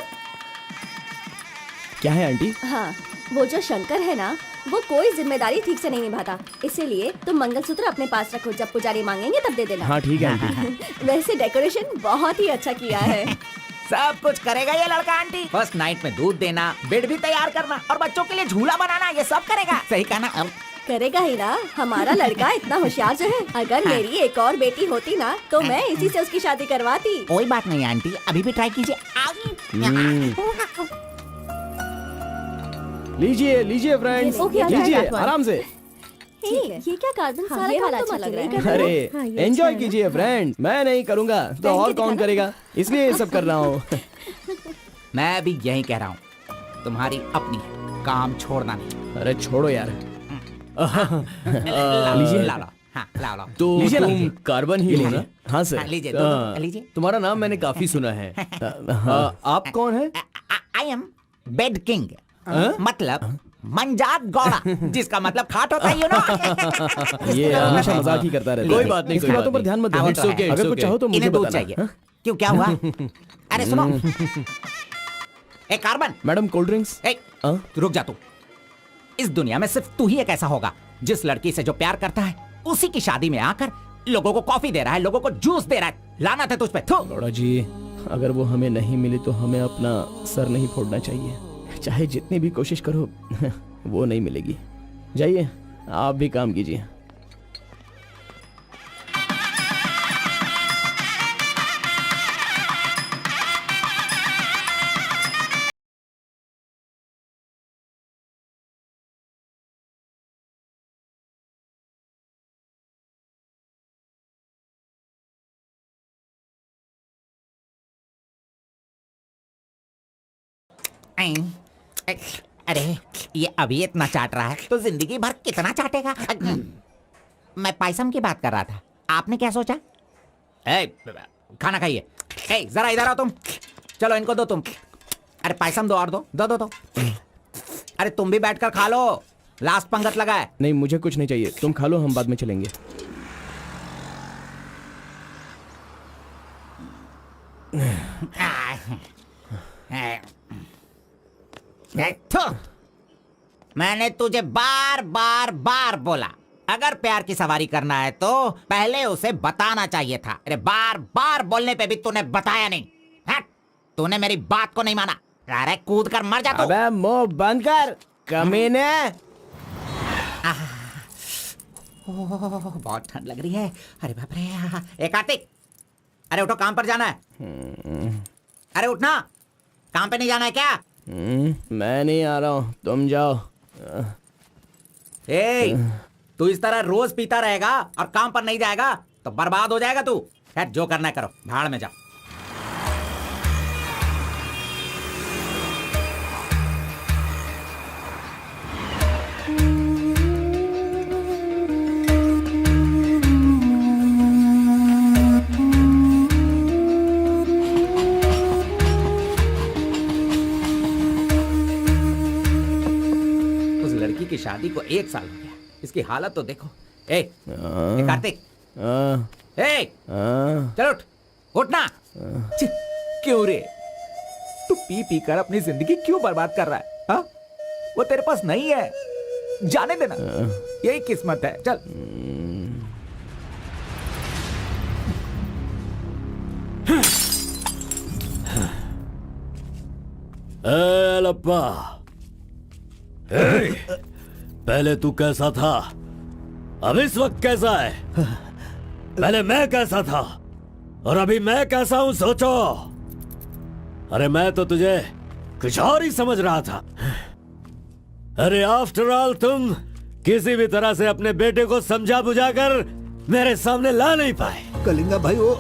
क्या है आंटी? हाँ, वो जो शंकर है ना, वो कोई जिम्मेदारी ठीक से नहीं निभाता। इसीलिए तुम मंगलसूत्र अपने पास रखो, जब पुजारी मांगेंगे तब दे देना। हाँ ठीक है आंटी। वैसे डेकोरेशन बहुत ही अच्छा किया है। सब कुछ करेगा ये लड़का आंटी। फर्स्ट नाइट में दूध देना, बेड भी तैयार करना और बच्चों के लिए झूला बनाना, ये सब करेगा। सही कहा ना? करेगा ही ना, हमारा लड़का इतना होशियार जो है। अगर मेरी एक और बेटी होती ना तो मैं इसी से उसकी शादी करवाती। कोई बात नहीं आंटी, अभी भी ट्राई कीजिए। लीजिए लीजिए फ्रेंड्स, ओके, लीजिए आराम से। ये क्या कार्बन, हाँ, सारा ये काम वाला तुम अच्छा अलग लग अलग रहा है। कर रहे हो। अरे हाँ, ये एंजॉय अच्छा है। कीजिए फ्रेंड्स, मैं नहीं करूंगा तो पहन और के कौन दिखाना। करेगा, इसलिए ये सब कर रहा हूँ। मैं भी यही कह रहा हूँ, तुम्हारी अपनी काम छोड़ना नहीं। अरे छोड़ो यार। लीजिए, ला लो। हाँ, ला लो। तो लीजिए ना, तुम लीजिए। कार्बन ही हो ना? हाँ सर। हाँ, लीजिए, लीजिए। तुम्हारा नाम मैंने काफी सुना है। आप कौन है? आई एम बेड किंग, मतलब मंजात गौड़ा, जिसका मतलब खाट होता है, यू नो। ये हमेशा मजाक ही करता रहता है। कोई बात नहीं, इसकी कोई बातों बात पर ध्यान मत हाँ, देना। वो तो है। अगर कुछ चाहो तो मुझे इन्हें दूध बताना। चाहिए। हाँ? क्यों, क्या हुआ? अरे सुनो, ए कार्बन, मैडम कोल्ड ड्रिंक्स। ए, रुक जा तू। इस दुनिया में सिर्फ तू ही एक ऐसा होगा जिस लड़की से जो प्यार करता है उसी की शादी में आकर लोगों को कॉफी दे रहा है, लोगों को जूस दे रहा है। लानत है तुझ पे। थू। गौड़ा जी, अगर वो हमें नहीं मिली तो हमें अपना सर नहीं फोड़ना चाहिए। चाहे जितनी भी कोशिश करो वो नहीं मिलेगी। जाइए, आप भी काम कीजिए। अरे ये अभी इतना चाट रहा है तो जिंदगी भर कितना चाटेगा। मैं पायसम की बात कर रहा था, आपने क्या सोचा? खाना खाइए। जरा इधर आओ तुम। चलो इनको दो तुम। अरे पायसम दो और दो दो दो दो। अरे तुम भी बैठकर खा लो, लास्ट पंगत लगा है। नहीं, मुझे कुछ नहीं चाहिए, तुम खा लो, हम बाद में चलेंगे। मैंने तुझे बार बार बार बोला, अगर प्यार की सवारी करना है तो पहले उसे बताना चाहिए था। अरे बार बार बोलने पे भी तूने बताया नहीं। हट, तूने मेरी बात को नहीं माना। अरे कूद कर मर जा तू। अबे मुंह बंद कर कमीने। बहुत ठंड लग रही है। अरे बाप रे। कार्तिक, अरे उठो, काम पर जाना है। अरे उठना, काम पे नहीं जाना है क्या? मैं नहीं आ रहा हूँ, तुम जाओ। तू इस तरह रोज पीता रहेगा और काम पर नहीं जाएगा तो बर्बाद हो जाएगा तू। खैर जो करना है करो, भाड़ में जाओ। उस लड़की की शादी को 1 साल हो गया, इसकी हालत तो देखो। ए कार्तिक, ए चल उठ, उठना। क्यों रे, तू पी पी कर अपनी जिंदगी क्यों बर्बाद कर रहा है? हाँ, वो तेरे पास नहीं है, जाने देना, यही किस्मत है। चल। लप्पा, पहले तू कैसा था, अब इस वक्त कैसा है? पहले मैं कैसा था और अभी मैं कैसा हूं, सोचो। अरे मैं तो तुझे कुछ और ही समझ रहा था। अरे आफ्टर ऑल तुम किसी भी तरह से अपने बेटे को समझा बुझाकर मेरे सामने ला नहीं पाए। कलिंगा भाई वो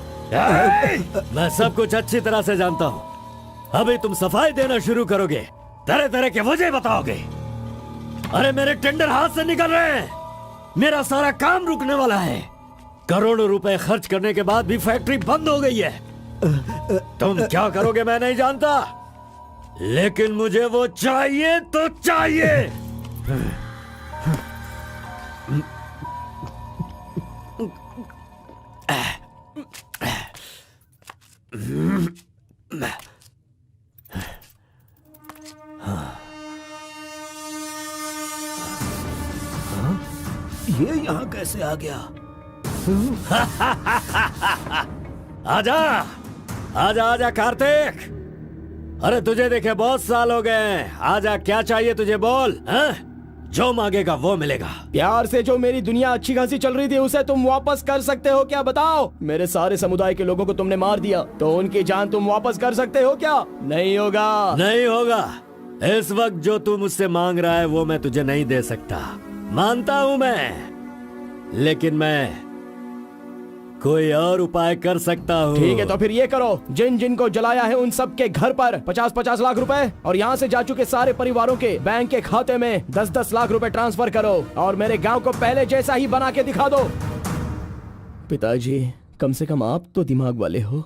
मैं सब कुछ अच्छी तरह से जानता हूँ। अभी तुम सफाई देना शुरू करोगे, तरह तरह के वजह बताओगे। अरे मेरे टेंडर हाथ से निकल रहे हैं, मेरा सारा काम रुकने वाला है। करोड़ों रुपए खर्च करने के बाद भी फैक्ट्री बंद हो गई है। तुम क्या करोगे मैं नहीं जानता, लेकिन मुझे वो चाहिए तो चाहिए। ये यहाँ कैसे आ गया? आजा आजा आजा कार्तिक, अरे तुझे देखे बहुत साल हो गए। आजा, क्या चाहिए तुझे, बोल। जो मांगेगा वो मिलेगा। प्यार से जो मेरी दुनिया अच्छी खासी चल रही थी उसे तुम वापस कर सकते हो क्या, बताओ? मेरे सारे समुदाय के लोगों को तुमने मार दिया, तो उनकी जान तुम वापस कर सकते हो क्या? नहीं होगा, नहीं होगा। इस वक्त जो तू मुझसे मांग रहा है वो मैं तुझे नहीं दे सकता, मानता हूं मैं, लेकिन मैं कोई और उपाय कर सकता हूँ। ठीक है, तो फिर ये करो, जिन जिन को जलाया है उन सब के घर पर 50-50 लाख रुपए और यहाँ से जा चुके सारे परिवारों के बैंक के खाते में 10-10 लाख रुपए ट्रांसफर करो और मेरे गांव को पहले जैसा ही बना के दिखा दो। पिताजी, कम से कम आप तो दिमाग वाले हो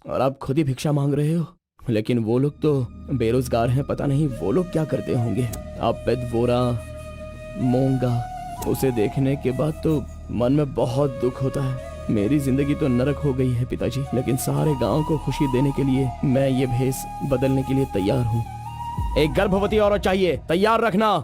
और आप खुद ही भिक्षा मांग रहे हो, लेकिन वो लोग तो बेरोजगार हैं, पता नहीं वो लोग क्या करते होंगे। आप पेद वोरा मोंगा, उसे देखने के बाद तो मन में बहुत दुख होता है। मेरी जिंदगी तो नरक हो गई है पिताजी, लेकिन सारे गांव को खुशी देने के लिए मैं ये भेष बदलने के लिए तैयार हूँ। एक गर्भवती औरत चाहिए, तैयार रखना।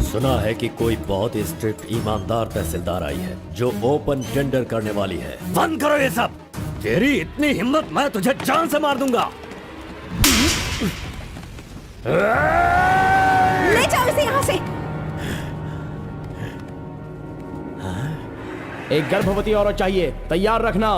सुना है कि कोई बहुत ही स्ट्रिक्ट ईमानदार तहसीलदार आई है जो ओपन टेंडर करने वाली है। बंद करो ये सब। तेरी इतनी हिम्मत, मैं तुझे जान से मार दूंगा। ले जाओ इसे यहाँ से। एक गर्भवती औरत चाहिए, तैयार रखना।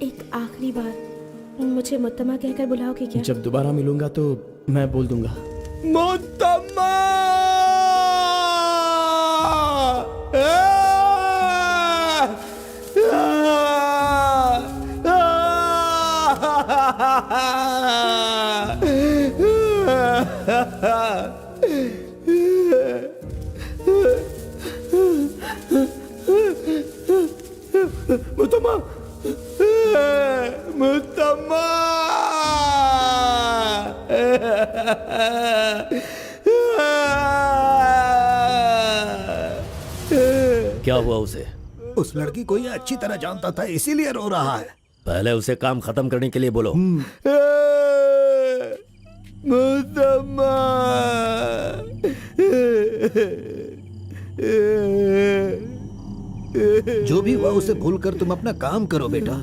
एक आखिरी बार मुझे मुत्तमा कहकर बुलाओगे क्या? जब दोबारा मिलूंगा तो मैं बोल दूंगा। मुत्तम्मा! मुत्तम्मा! मुत्तम्मा! क्या हुआ उसे? उस लड़की को ये अच्छी तरह जानता था, इसीलिए रो रहा है। पहले उसे काम खत्म करने के लिए बोलो। मुत्तम्मा! जो भी हुआ उसे भूलकर तुम अपना काम करो बेटा।